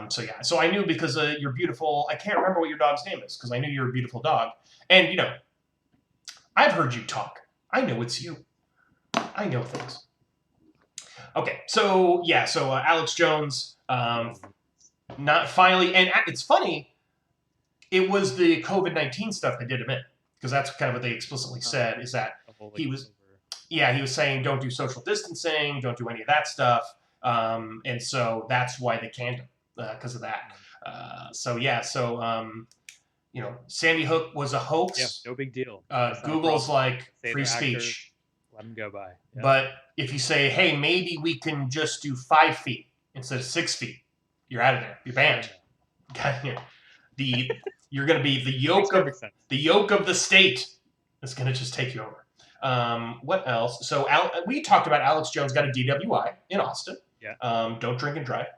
A: So yeah, so I knew because you're beautiful. I can't remember what your dog's name is because I knew you're a beautiful dog. And you know, I've heard you talk. I know it's you. I know things. Okay, so yeah, so Alex Jones, not finally, and it's funny. It was the COVID-19 stuff that did him in, because that's kind of what they explicitly said, is that he was saying don't do social distancing, don't do any of that stuff, and so that's why they canned him, because of that. So yeah, so you know, Sandy Hook was a hoax.
B: Yeah, no big deal.
A: Google's like free speech.
B: Let them go by. Yeah.
A: But if you say, hey, maybe we can just do 5 feet instead of 6 feet, you're out of there. You're banned. You're going to be the yoke of the state is going to just take you over. What else? So we talked about Alex Jones got a DWI in Austin.
B: Yeah.
A: Don't drink and drive.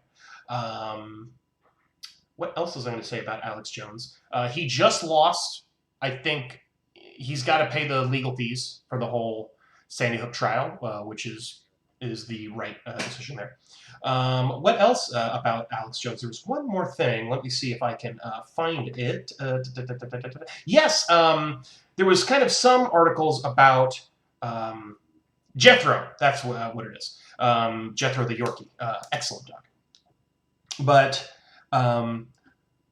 A: What else was I going to say about Alex Jones? He just lost. I think he's got to pay the legal fees for the whole Sandy Hook trial, which is the right decision there. What else about Alex Jones? There was one more thing. Let me see if I can find it. Yes, there was kind of some articles about Jethro. That's what it is. Jethro the Yorkie. Excellent dog. But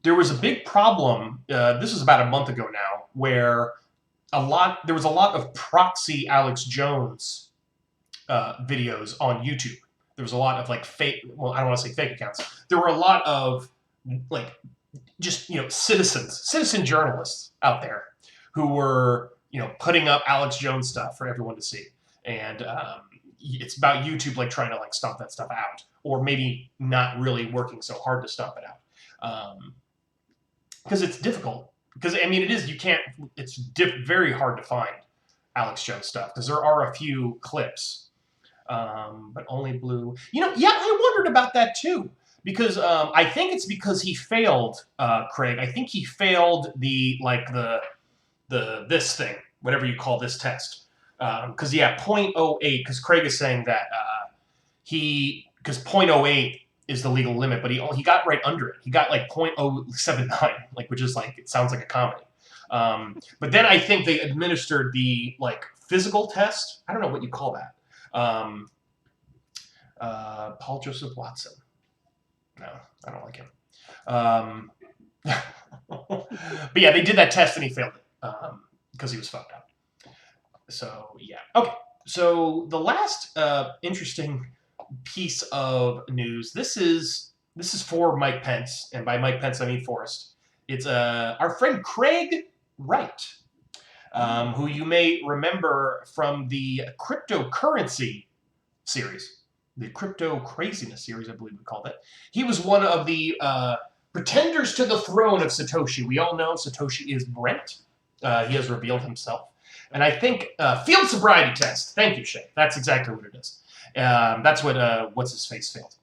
A: there was a big problem. This was about a month ago now, where there was a lot of proxy Alex Jones videos on YouTube. There was a lot of like fake, well, I don't want to say fake accounts. There were a lot of like just, you know, citizen journalists out there who were, you know, putting up Alex Jones stuff for everyone to see. And it's about YouTube like trying to like stomp that stuff out, or maybe not really working so hard to stomp it out. Because it's difficult. Because, I mean, it is, you can't, it's very hard to find Alex Jones stuff, because there are a few clips, but only blue. You know, yeah, I wondered about that too, because I think it's because he failed, Craig. I think he failed the this thing, whatever you call this test. Because, yeah, 0.08, because Craig is saying that because 0.08 is the legal limit, but he got right under it. He got like 0.079, like, which is like, it sounds like a comedy. But then I think they administered the like physical test. I don't know what you call that. Paul Joseph Watson. No, I don't like him. But yeah, they did that test and he failed it because he was fucked up. So yeah. Okay. So the last interesting piece of news. This is for Mike Pence, and by Mike Pence I mean Forrest. It's our friend Craig Wright, who you may remember from the cryptocurrency series, the crypto craziness series, I believe we called it. He was one of the pretenders to the throne of Satoshi. We all know Satoshi is Brent. He has revealed himself, and I think field sobriety test. Thank you, Shay. That's exactly what it is. That's what what's his face failed.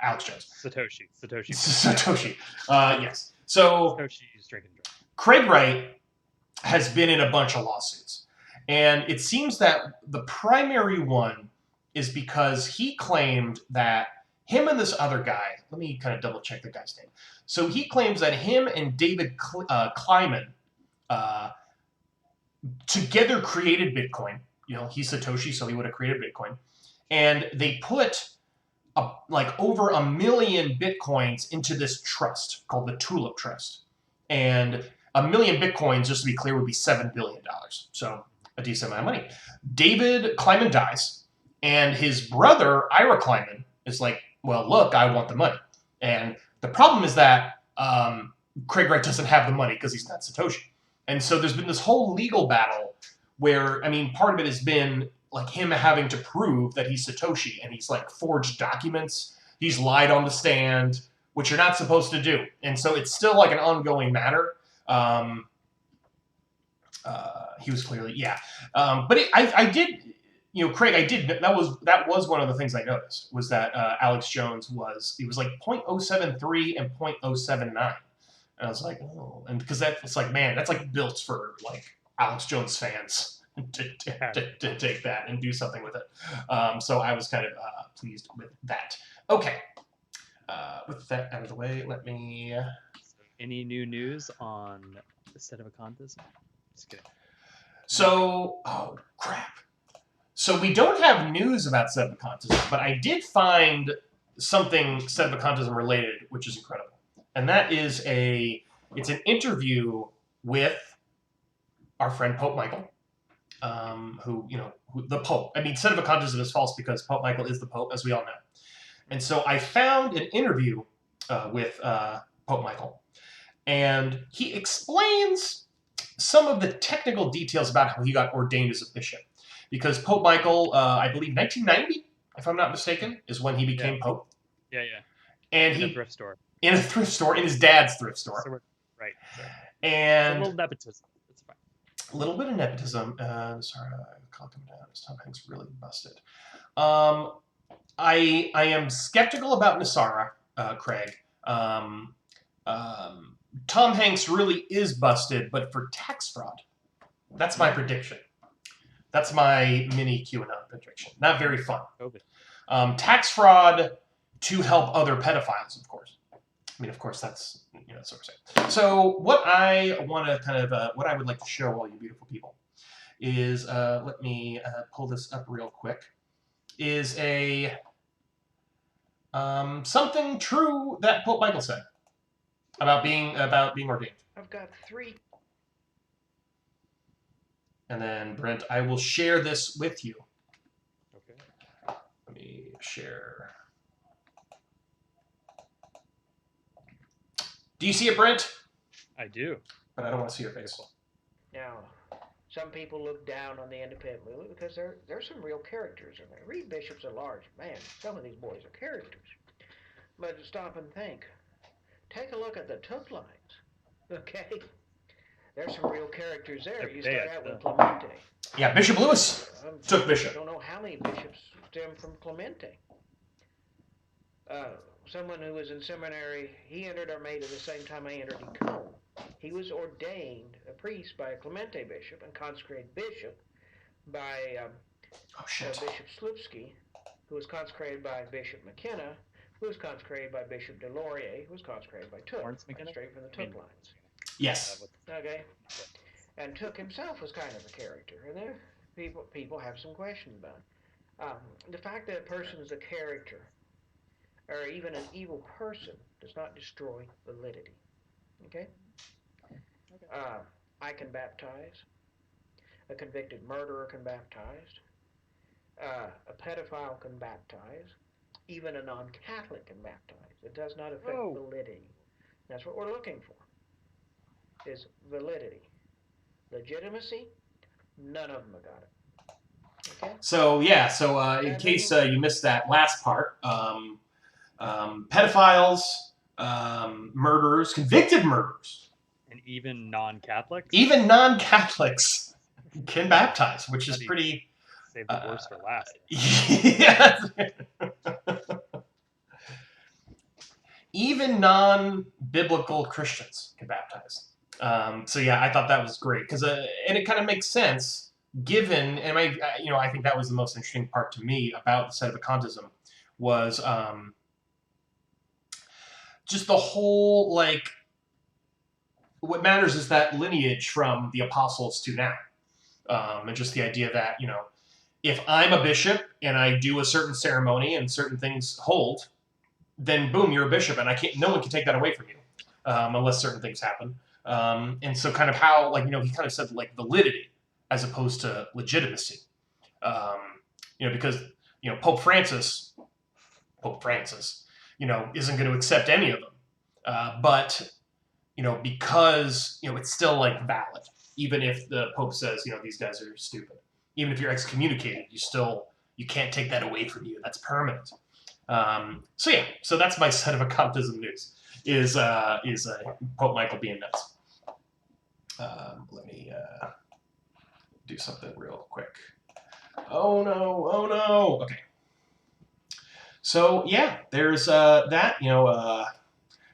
A: Alex Jones.
B: Satoshi.
A: Yes. So
B: Satoshi's drinking drugs.
A: Craig Wright has been in a bunch of lawsuits, and it seems that the primary one is because he claimed that him and this other guy. Let me kind of double check the guy's name. So he claims that him and David Kleiman together created Bitcoin. You know, he's Satoshi, so he would have created Bitcoin. And they put like over 1 million Bitcoins into this trust called the Tulip Trust. And 1 million Bitcoins, just to be clear, would be $7 billion. So a decent amount of money. David Kleiman dies, and his brother, Ira Kleiman, is like, well, look, I want the money. And the problem is that Craig Wright doesn't have the money because he's not Satoshi. And so there's been this whole legal battle where, I mean, part of it has been like him having to prove that he's Satoshi, and he's like forged documents. He's lied on the stand, which you're not supposed to do. And so it's still like an ongoing matter. He was clearly, yeah. But I did, you know, Craig, that was one of the things I noticed was that Alex Jones was like 0.073 and 0.079. And I was like, oh, and because it's like, man, that's like built for like Alex Jones fans. To take that and do something with it. So I was kind of pleased with that. Okay. with that out of the way, let me.
B: Any new news on the Sedevacantism? Just kidding.
A: So, oh crap. So we don't have news about Sedevacantism, but I did find something Sedevacantism related, which is incredible, and that is it's an interview with our friend Pope Michael, who the Pope. I mean, Sedevacantism is false because Pope Michael is the Pope, as we all know. And so I found an interview with Pope Michael, and he explains some of the technical details about how he got ordained as a bishop. Because Pope Michael, I believe 1990, if I'm not mistaken, is when he became Pope.
B: Yeah.
A: And
B: in a thrift store.
A: In a thrift store, in his dad's thrift store.
B: So right.
A: And
B: a little nepotism. It's fine.
A: A little bit of nepotism. Sorry, I'll come down. This Tom Hanks really busted. I am skeptical about Nasara, Craig. Tom Hanks really is busted, but for tax fraud. That's my prediction. That's my mini QAnon prediction. Not very fun. Tax fraud to help other pedophiles, of course. I mean, of course, that's that's what we're saying. So what I want to kind of, what I would like to show all you beautiful people is, let me pull this up real quick, is something true that Pope Michael said about being ordained.
C: I've got 3.
A: And then, Brent, I will share this with you.
B: Okay.
A: Let me share. Do you see it, Brent?
B: I do.
A: But I don't want to see your face.
C: Now, some people look down on the independent movement because there's some real characters in there. Reed Bishop's a large man. Some of these boys are characters. But stop and think. Take a look at the took lines. Okay? There's some real characters there. You start out with Clemente.
A: Yeah, Bishop Lewis took Bishop.
C: I don't know how many bishops stem from Clemente. Someone who was in seminary, he entered our Maid at the same time I entered Econ. He was ordained a priest by a Clemente bishop and consecrated bishop by Bishop Slupski, who was consecrated by Bishop McKenna, who was consecrated by Bishop Delorier, who was consecrated by Took, straight from the Took lines.
A: Yes.
C: Okay. And Took himself was kind of a character, and there people have some questions about it. The fact that a person is a character, or even an evil person, does not destroy validity. Okay? I can baptize. A convicted murderer can baptize. A pedophile can baptize. Even a non-Catholic can baptize. It does not affect validity. That's what we're looking for, is validity. Legitimacy, none of them have got it. Okay?
A: So, yeah, in case you missed that last part, pedophiles, murderers, convicted murderers,
B: and even non-Catholics?
A: Even non-Catholics can baptize, which is pretty...
B: Save the worst for last.
A: Yeah. Even non-biblical Christians can baptize. So yeah, I thought that was great because, and it kind of makes sense given, and I think that was the most interesting part to me about the Sedevacantism was just the whole what matters is that lineage from the apostles to now, and just the idea that if I'm a bishop and I do a certain ceremony and certain things hold, then boom, you're a bishop, and no one can take that away from you, unless certain things happen. And so kind of how, he kind of said validity as opposed to legitimacy. Because, Pope Francis, isn't going to accept any of them. But, because, it's still valid, even if the Pope says, these guys are stupid. Even if you're excommunicated, you can't take that away from you. That's permanent. So that's my Sedevacantism news, is Pope Michael being nuts. Let me do something real quick. Oh no. Okay. So yeah, there's that,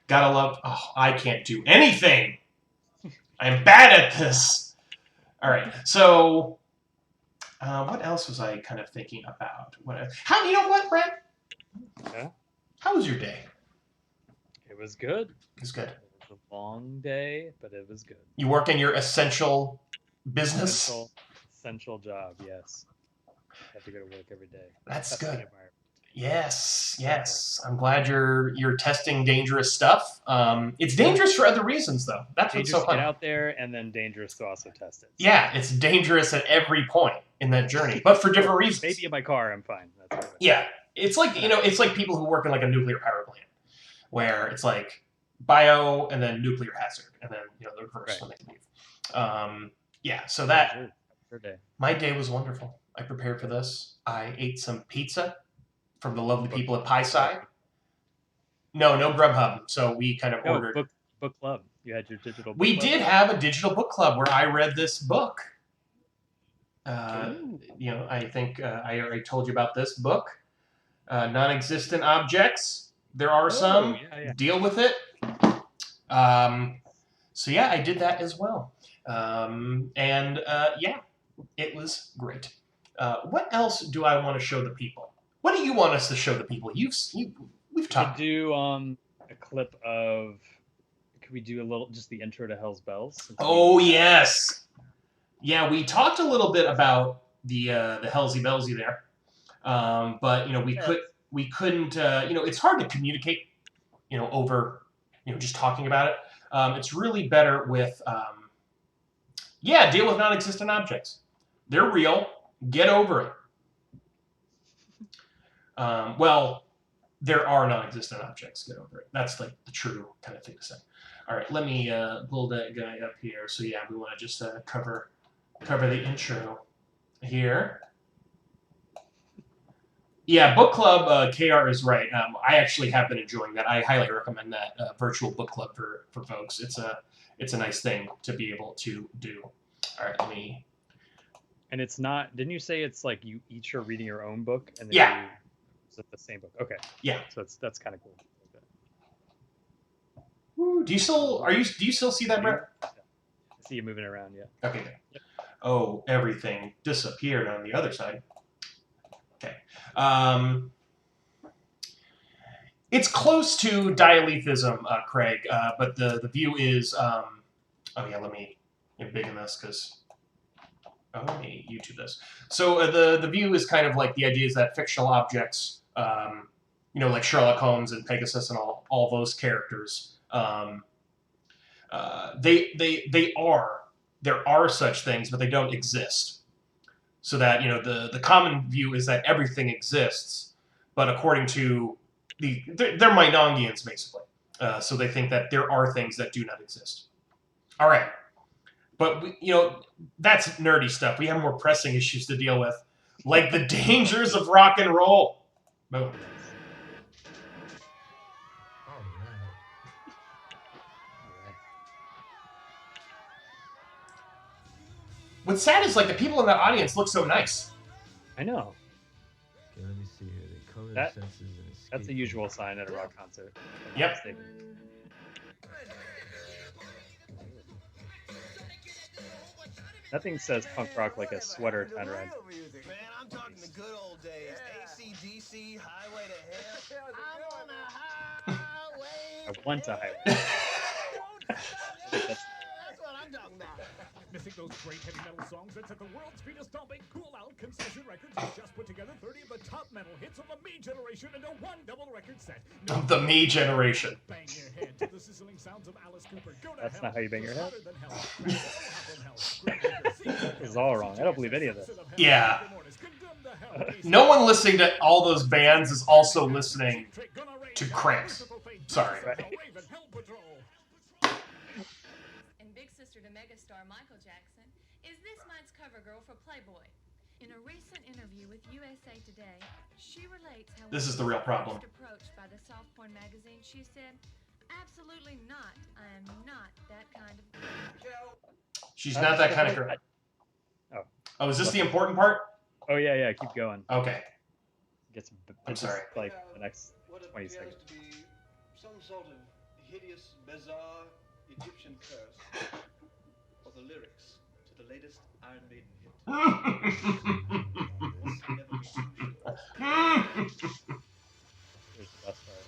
A: gotta love, I can't do anything. I'm bad at this. All right. So what else was I kind of thinking about? You know what, Brent?
B: Yeah.
A: How was your day?
B: was good.
A: It was good.
B: It was a long day, but it was good.
A: You work in your essential business?
B: Essential job, yes. Have to go to work every day.
A: That's good. Yes. I'm glad you're testing dangerous stuff. It's dangerous for other reasons, though. That's what's so fun.
B: Dangerous to get out there, and then dangerous to also test it. So.
A: Yeah, it's dangerous at every point in that journey, but for different reasons.
B: Maybe in my car, I'm fine. That's good.
A: Yeah, it's like it's like people who work in like a nuclear power plant, where it's like bio and then nuclear hazard, and then the reverse when they leave. Yeah, so that my day was wonderful. I prepared for this. I ate some pizza from the lovely people at Pie Side. No Grubhub. So we kind of ordered
B: book club. You had your digital book
A: We
B: club?
A: did have a digital book club where I read this book. I think I already told you about this book. Non-existent objects. There are some.
B: Yeah.
A: Deal with it. So yeah, I did that as well. It was great. What else do I want to show the people? What do you want us to show the people? We've talked.
B: Could do a clip of. Could we do a little just the intro to Hell's Bells?
A: Oh yes. Yeah, we talked a little bit about the Hellsy Bellsy there, but we couldn't. It's hard to communicate, over, just talking about it. It's really better with, deal with non-existent objects. They're real. Get over it. There are non-existent objects. Get over it. That's like the true kind of thing to say. All right, let me pull that guy up here. So yeah, we want to just cover the intro here. Yeah, book club. KR is right. I actually have been enjoying that. I highly recommend that virtual book club for folks. It's a nice thing to be able to do. All right, let me.
B: And it's not. Didn't you say it's like you each are reading your own book and then
A: yeah.
B: Is it the same book? Okay.
A: Yeah.
B: So that's kind of cool.
A: Ooh, do you still see that, Brett?
B: I see you moving around. Yeah.
A: Okay. Yep. Oh, everything disappeared on the other side. Okay. It's close to dialethism, Craig, but the view is. Let me get big in this because. Oh, let me YouTube this. So the view is kind of like the idea is that fictional objects, like Sherlock Holmes and Pegasus and all those characters, there are such things, but they don't exist. So that the common view is that everything exists, but according to they're Meinongians basically. So they think that there are things that do not exist. All right. But, that's nerdy stuff. We have more pressing issues to deal with, like the dangers of rock and roll. Boom.
D: All right.
A: What's sad is, like, the people in the audience look so nice.
B: I know.
D: Okay, let me see here. They color the senses and escape.
B: That's the usual sign at a rock concert.
A: Yep.
B: Nothing says punk rock like a sweater kind of ride.
E: Man, I'm talking the good old days. AC/DC, Highway to Hell. I'm on a highway.
B: I want a highway.
E: That's what I'm talking about.
F: Missing those great heavy metal songs that set the world's feet a stomping, Cool Out Concession Records has just put together 30 of the top metal hits of the Me generation into one double record set.
A: Of the Me generation.
F: Bang your head to the sizzling sounds of Alice Cooper. Go to
B: That's
F: hell.
B: not how you bang your head.
F: This
B: is all wrong. I don't believe any of this.
A: Yeah. No one listening to all those bands is also listening to Cramps. Sorry.
B: Right.
G: And big sister to megastar Michael Jackson is this month's cover girl for Playboy. In a recent interview with USA Today, she relates how
A: this is the real problem.
G: Approached by the soft porn magazine, she said, "Absolutely not. I am not that kind of girl."
A: She's not that kind of girl. Oh, is this the important part?
B: Oh yeah. Keep going.
A: Okay.
B: I'm
A: sorry.
B: Like the next 20 seconds.
E: To be some sort of hideous, bizarre Egyptian curse for the lyrics to the latest Iron Maiden hit.
B: Here's the best part.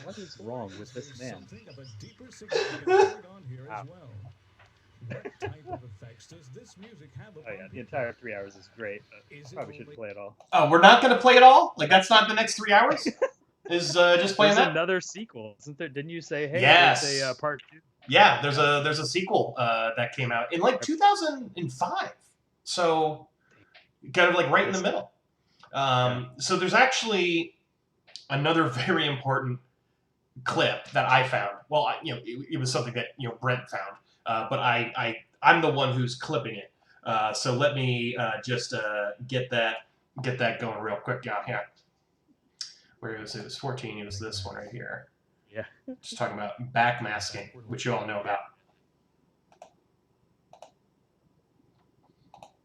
B: What is wrong with this man?
F: Something of a deeper significance going on here as well. What type of effects does this music have upon
B: The entire 3 hours is great, but probably shouldn't play it all.
A: Oh, we're not going to play it all? Like, that's not the next 3 hours? Is just playing
B: There's
A: that?
B: another sequel, isn't there? Didn't you say, hey,
A: yes.
B: there's a part 2?
A: Yeah, there's a sequel that came out in like 2005. So kind of like right in the middle. So there's actually another very important clip that I found. Well, it was something that Brent found, but I'm the one who's clipping it. So let me just get that going real quick down here. Where it was 14. It was this one right here.
B: Yeah.
A: Just talking about backmasking, which you all know about.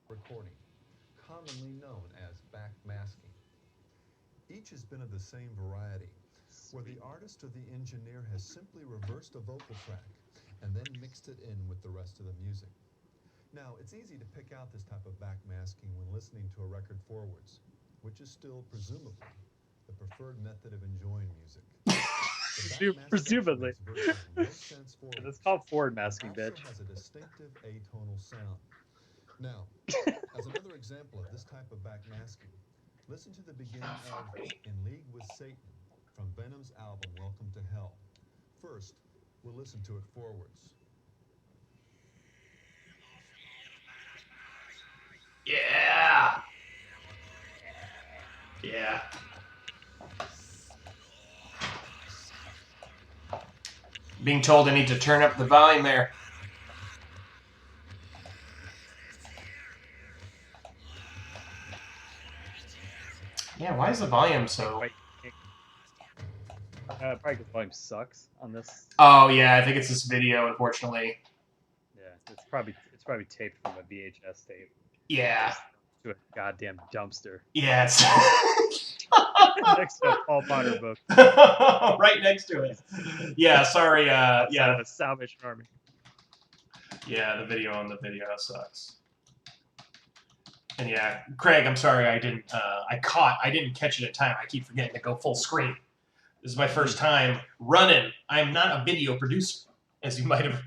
H: Recording, commonly known as backmasking. Each has been of the same variety, where the artist or the engineer has simply reversed a vocal track and then mixed it in with the rest of the music. Now, it's easy to pick out this type of backmasking when listening to a record forwards, which is still presumably the preferred method of enjoying music.
B: Presumably. It's called forward masking, bitch.
H: It also has a distinctive atonal sound. Now, as another example of this type of backmasking, listen to the beginning of In League with Satan from Venom's album Welcome to Hell. First, we'll listen to it forwards.
A: Yeah. Yeah. Being told I need to turn up the volume there. Yeah, why is the volume so...
B: Probably because the volume sucks on this.
A: Oh, yeah, I think it's this video, unfortunately.
B: Yeah, it's probably taped from a VHS tape.
A: Yeah.
B: To a goddamn dumpster.
A: Yeah, it's...
B: next to a Paul Potter book.
A: Right next to it. Yeah, sorry, yeah.
B: The Salvation Army.
A: Yeah, the video on the video sucks. And yeah, Craig, I'm sorry I didn't catch it in time. I keep forgetting to go full screen. This is my first time running. I'm not a video producer, as you might have.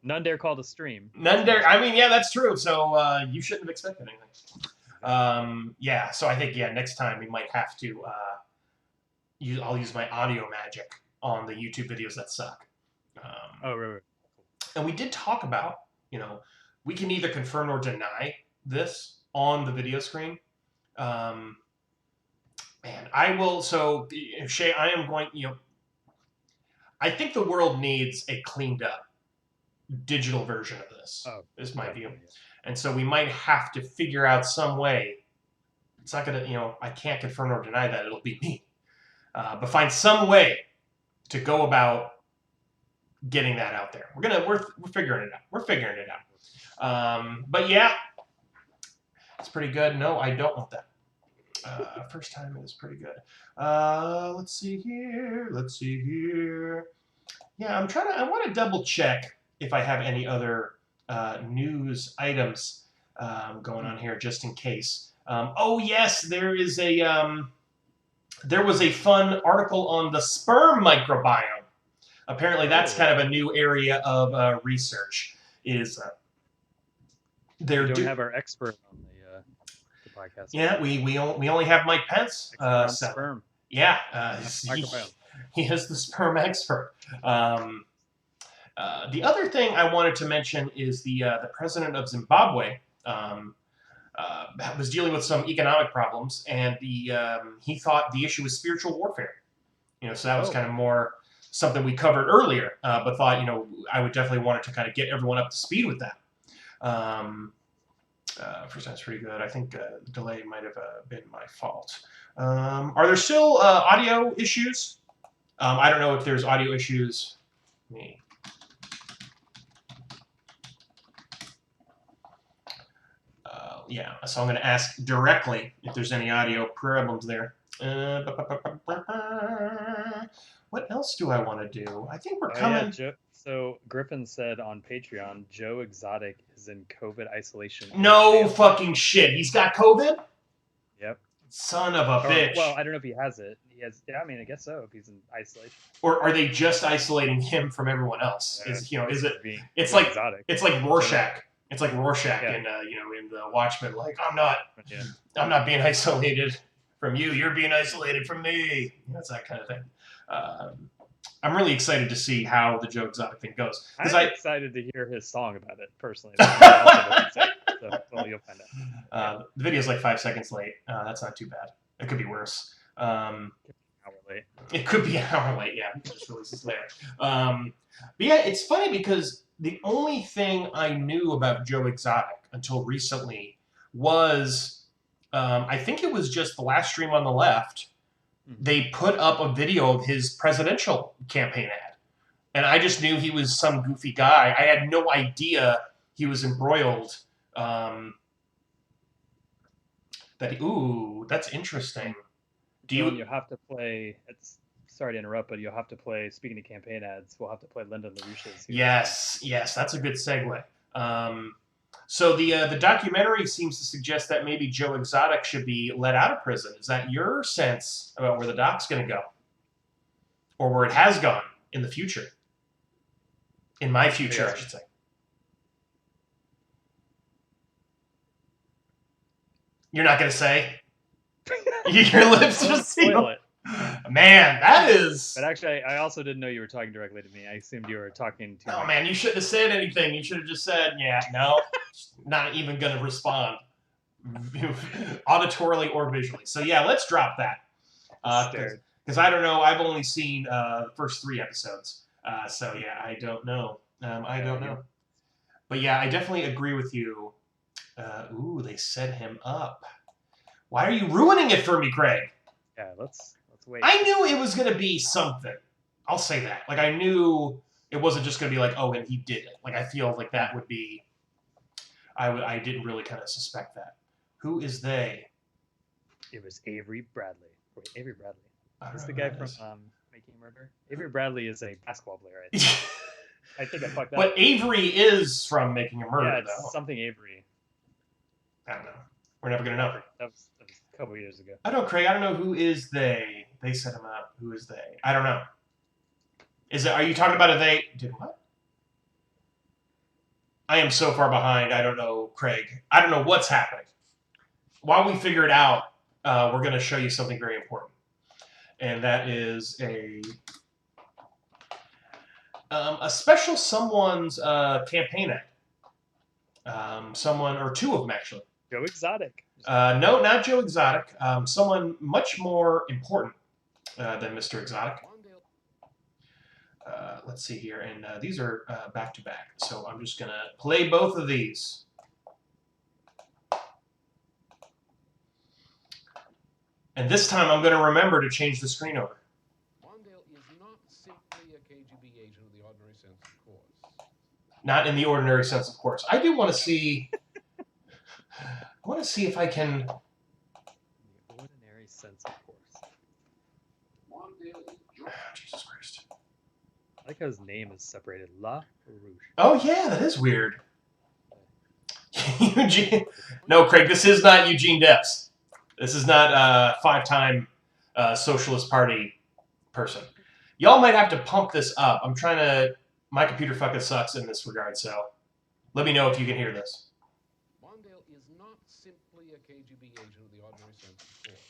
B: None dare call to stream.
A: None dare. I mean, yeah, that's true. So you shouldn't have expected anything. Yeah. So I think next time we might have to. I'll use my audio magic on the YouTube videos that suck.
B: Right.
A: And we did talk about, we can either confirm or deny this on the video screen. Man, I will. So, Shay, I am going. I think the world needs a cleaned up digital version of this. Is my view. And so we might have to figure out some way. It's not gonna, I can't confirm or deny that it'll be me, but find some way to go about getting that out there. We're figuring it out. We're figuring it out. But yeah, it's pretty good. No, I don't want that. First time is pretty good. Let's see here. Yeah, I want to double check if I have any other news items going on here, just in case. Oh yes, there was a fun article on the sperm microbiome. Apparently, that's kind of a new area of research. We don't
B: have our expert on the podcast.
A: Yeah, we only have Mike Pence.
B: Sperm.
A: Yeah, he is the sperm expert. The other thing I wanted to mention is the president of Zimbabwe was dealing with some economic problems, and he thought the issue was spiritual warfare. So that was kind of more something we covered earlier, but thought I would definitely want to kind of get everyone up to speed with that. First time's pretty good. I think the delay might have been my fault. Are there still audio issues? I don't know if there's audio issues. Yeah, so I'm going to ask directly if there's any audio problems there. What else do I want to do? I think we're coming.
B: Yeah, so Griffin said on Patreon, Joe Exotic is in COVID isolation.
A: No fucking shit. He's got COVID?
B: Yep.
A: Son of a bitch.
B: Well, I don't know if he has it. He has. Yeah, I mean, I guess so. If he's in isolation.
A: Or are they just isolating him from everyone else? Is it? It's like
B: exotic.
A: It's like Rorschach. It's like Rorschach in in the Watchmen. Like I'm not being isolated from you. You're being isolated from me. That's that kind of thing. I'm really excited to see how the Joe Exotic thing goes.
B: I'm excited to hear his song about it personally. So you'll find out.
A: The video's like 5 seconds late. That's not too bad. It could be worse. It could be an hour late. Yeah, it just releases later. But yeah, it's funny because the only thing I knew about Joe Exotic until recently was, I think it was just the last stream on the left. They put up a video of his presidential campaign ad. And I just knew he was some goofy guy. I had no idea he was embroiled. That's interesting.
B: You have to play, sorry to interrupt, but you'll have to play, speaking of campaign ads, we'll have to play Lyndon LaRouche's.
A: Yes, that's a good segue. So the documentary seems to suggest that maybe Joe Exotic should be let out of prison. Is that your sense about where the doc's going to go? Or where it has gone in the future? In my future, I should say. You're not going to say? Your lips just sealed. Man, that is...
B: But actually, I also didn't know you were talking directly to me. I assumed you were talking to...
A: Oh, man, you shouldn't have said anything. You should have just said, yeah, no, not even going to respond. Auditorily or visually. So, yeah, let's drop that. Because I don't know. I've only seen the first 3 episodes. So, yeah, I don't know. I don't know. But, yeah, I definitely agree with you. They set him up. Why are you ruining it for me, Craig?
B: Yeah, let's wait.
A: I knew it was going to be something. I'll say that. Like, I knew it wasn't just going to be like, oh, and he did it. Like, I feel like that would be... I didn't really kind of suspect that. Who is they?
B: It was Avery Bradley. Wait, Avery Bradley. Is the guy from Making a Murderer? Avery Bradley is a basketball player, I think. I think I fucked that up.
A: But Avery is from Making a Murderer,
B: it's
A: though.
B: something Avery.
A: I don't know. We're never going to know.
B: That was a couple years ago.
A: I don't know, Craig. I don't know who is they. They set him up. Who is they? I don't know. Are you talking about a they? Did what? I am so far behind. I don't know, Craig. I don't know what's happening. While we figure it out, we're going to show you something very important. And that is a special someone's campaign ad. Someone, or 2 of them, actually.
B: Joe Exotic.
A: No, not Joe Exotic. Someone much more important than Mr. Exotic. Let's see here. And these are back-to-back. So I'm just going to play both of these. And this time I'm going to remember to change the screen over.
I: Mondale is not simply a KGB agent in the ordinary sense, of course.
A: Not in the ordinary sense, of course. I do want to see... I want to see if I can...
B: In the ordinary sense, of course.
A: Jesus Christ.
B: I like how his name is separated. La Rouge.
A: Oh, yeah, that is weird. Eugene... No, Craig, this is not Eugene Debs. This is not a 5-time Socialist Party person. Y'all might have to pump this up. I'm trying to... My computer fucking sucks in this regard, so let me know if you can hear this.
I: Mondale is not simply a KGB agent in the ordinary sense, of course.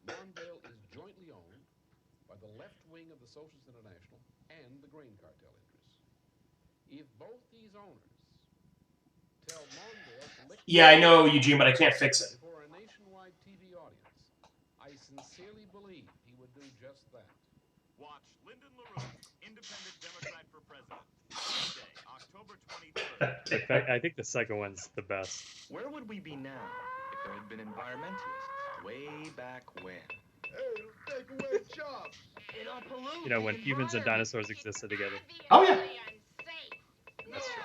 I: Mondale is jointly owned by the left wing of the Socialist International and the grain cartel interests. If both these owners tell Mondale to lick...
A: Yeah, I know, Eugene, but I can't fix it.
I: ...for a nationwide TV audience, I sincerely believe he would do just that.
F: Watch Lyndon LaRouche, Independent Democrat for President. Tuesday, October 23rd.
B: I think the second one's the best.
J: Where would we be now if there had been environmentalists way back when?
I: Hey, take away jobs.
B: You know, when humans and dinosaurs existed together.
A: Oh, yeah.
B: That's true.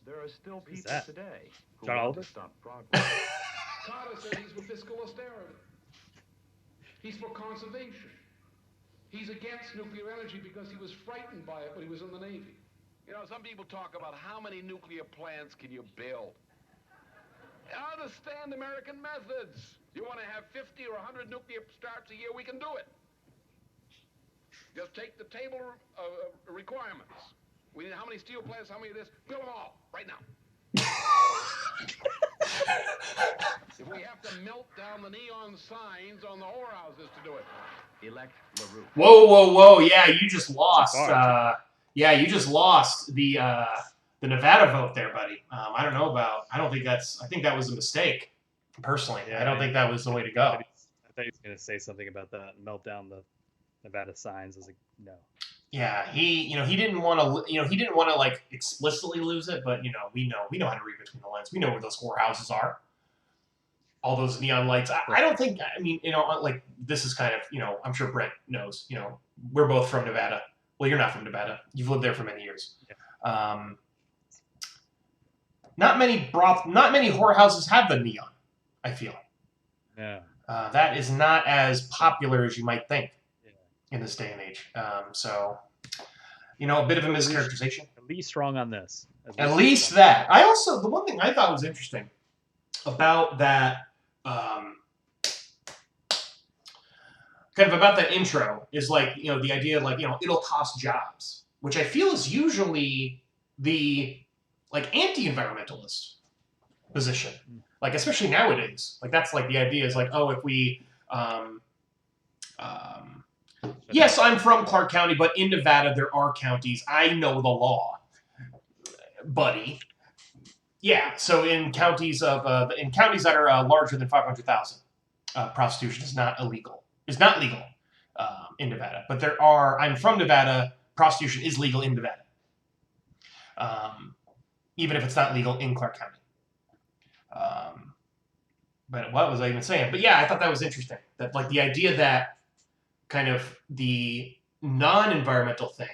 J: There are still people
B: that?
J: today who
B: John
J: want
B: Oliver?
J: to stop progress.
I: Carter said he's for fiscal austerity. He's for conservation. He's against nuclear energy because he was frightened by it when he was in the Navy. You know, some people talk about how many nuclear plants can you build. Understand American methods. You want to have 50 or 100 nuclear starts a year, we can do it. Just take the table of requirements. We need how many steel plants, how many of this, build them all, right now. If we have to melt down the neon signs on the whorehouses to do it.
J: Elect LaRue.
A: Whoa. Yeah, you just lost. You just lost the Nevada vote there, buddy. I don't know about. I think that was a mistake. Personally, I don't think that was the way to go.
B: I thought he was going to say something about that and melt down the Nevada signs. I was like, no.
A: Yeah, he didn't want to like explicitly lose it, but we know how to read between the lines. We know where those whorehouses are. All those neon lights. I don't think. I mean, like this is kind of I'm sure Brent knows. We're both from Nevada. Well, you're not from Nevada. You've lived there for many years. Yeah. Not many whorehouses have the neon. I feel.
B: Yeah.
A: That is not as popular as you might think in this day and age. So, a bit of a mischaracterization.
B: At least wrong on this.
A: At least that. I also, the one thing I thought was interesting about that, kind of about that intro is like, the idea like, it'll cost jobs, which I feel is usually the like anti-environmentalist position. Like, especially nowadays, like that's like the idea is like, oh, if we, yes, I'm from Clark County, but in Nevada there are counties. I know the law, buddy. Yeah, so in counties that are larger than 500,000, prostitution is not illegal. It's not legal in Nevada, but there are. I'm from Nevada. Prostitution is legal in Nevada, even if it's not legal in Clark County. But what was I even saying? But yeah, I thought that was interesting. That like the idea that kind of the non-environmental thing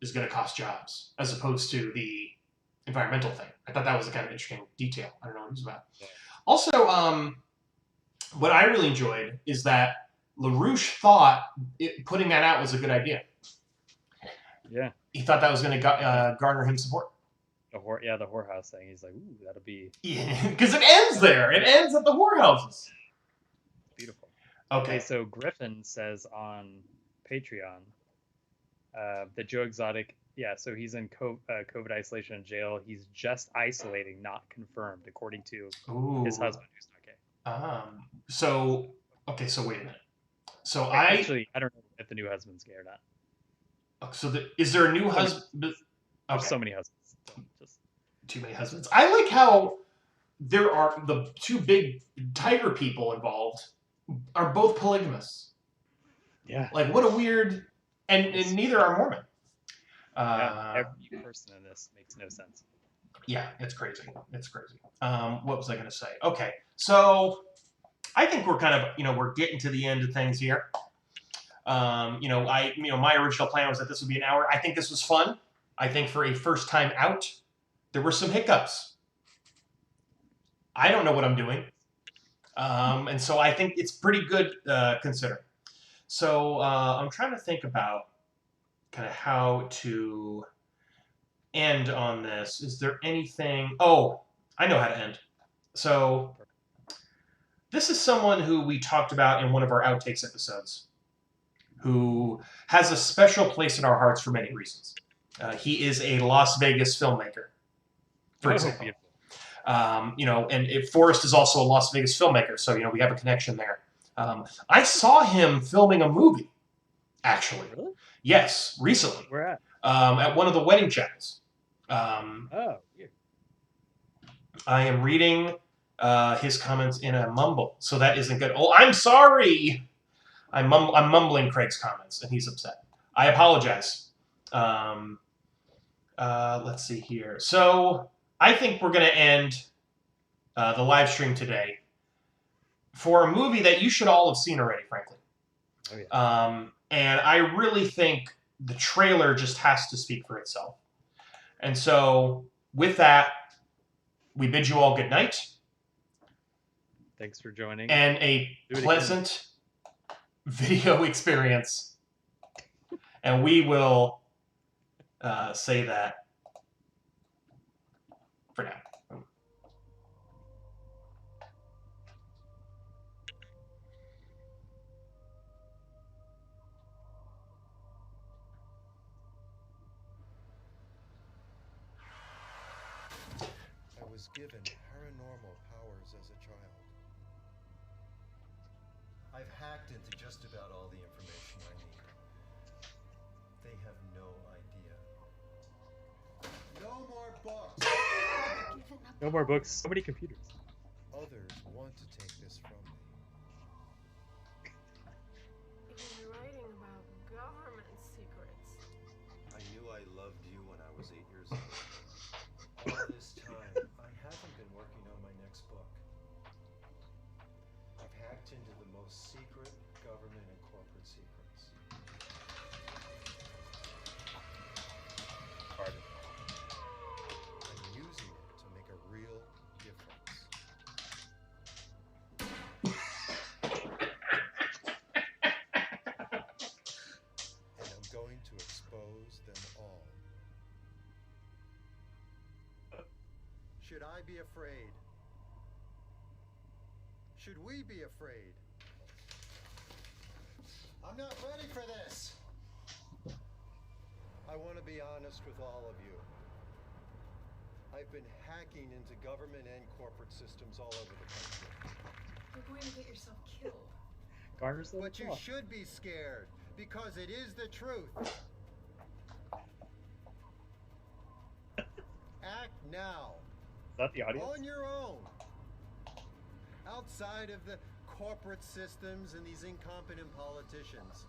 A: is going to cost jobs as opposed to the environmental thing. I thought that was a kind of interesting detail. I don't know what it was about. Yeah. Also, what I really enjoyed is that LaRouche thought putting that out was a good idea.
B: Yeah.
A: He thought that was going to garner him support.
B: The whorehouse thing. He's like, ooh, that'll be...
A: Yeah, because it ends there. It ends at the whorehouses.
B: Beautiful.
A: Okay,
B: so Griffin says on Patreon that Joe Exotic, so he's in COVID isolation in jail. He's just isolating, not confirmed, according to his husband, who's not gay.
A: So wait a minute. So
B: actually, I don't know if the new husband's gay or not.
A: So is there a new husband? Okay.
B: There's so many husbands. Just
A: too many husbands. I like how there are the two big tiger people involved are both polygamists.
B: Yeah.
A: Like what a weird, and neither are Mormon.
B: Every person in this makes no sense.
A: Yeah, it's crazy. It's crazy. What was I going to say? Okay, so I think we're kind of, we're getting to the end of things here. My original plan was that this would be an hour. I think this was fun. I think for a first time out, there were some hiccups. I don't know what I'm doing. And so I think it's pretty good considering. So I'm trying to think about kind of how to end on this. Is there anything? Oh, I know how to end. So this is someone who we talked about in one of our outtakes episodes, who has a special place in our hearts for many reasons. He is a Las Vegas filmmaker, for example. And Forrest is also a Las Vegas filmmaker, so we have a connection there. I saw him filming a movie, actually.
B: Really?
A: Yes, recently.
B: Where at?
A: At one of the wedding channels.
B: Yeah.
A: I am reading his comments in a mumble, so that isn't good. Oh, I'm sorry. I'm mumbling Craig's comments, and he's upset. I apologize. Let's see here. So I think we're going to end the live stream today for a movie that you should all have seen already, frankly.
B: Oh, yeah.
A: And I really think the trailer just has to speak for itself. And so with that, we bid you all good night.
B: Thanks for joining.
A: And a pleasant video experience. And we will say that For now.
H: I was given paranormal powers as a child.
K: I've hacked into just about all the information I need. They have no idea. No more books!
B: No more books. So many computers.
H: Others want to take this from me.
L: He's writing about government secrets.
K: I knew I loved you when I was 8 years old. All this time, I haven't been working on my next book. I've hacked into the most secret government and corporate secrets.
B: Pardon.
H: I'm using it to make a real difference. And I'm going to expose them all.
K: Should I be afraid? Should we be afraid? I'm not ready for this. I want to be honest with all of you. I've been hacking into government and corporate systems all over the country.
L: You're going to get yourself killed.
B: Garner's
K: But you should be scared, because it is the truth. Act now.
B: Is that the audience?
K: On your own. Outside of the corporate systems and these incompetent politicians.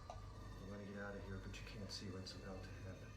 K: You want to get out of here, but you can't see what's about to happen.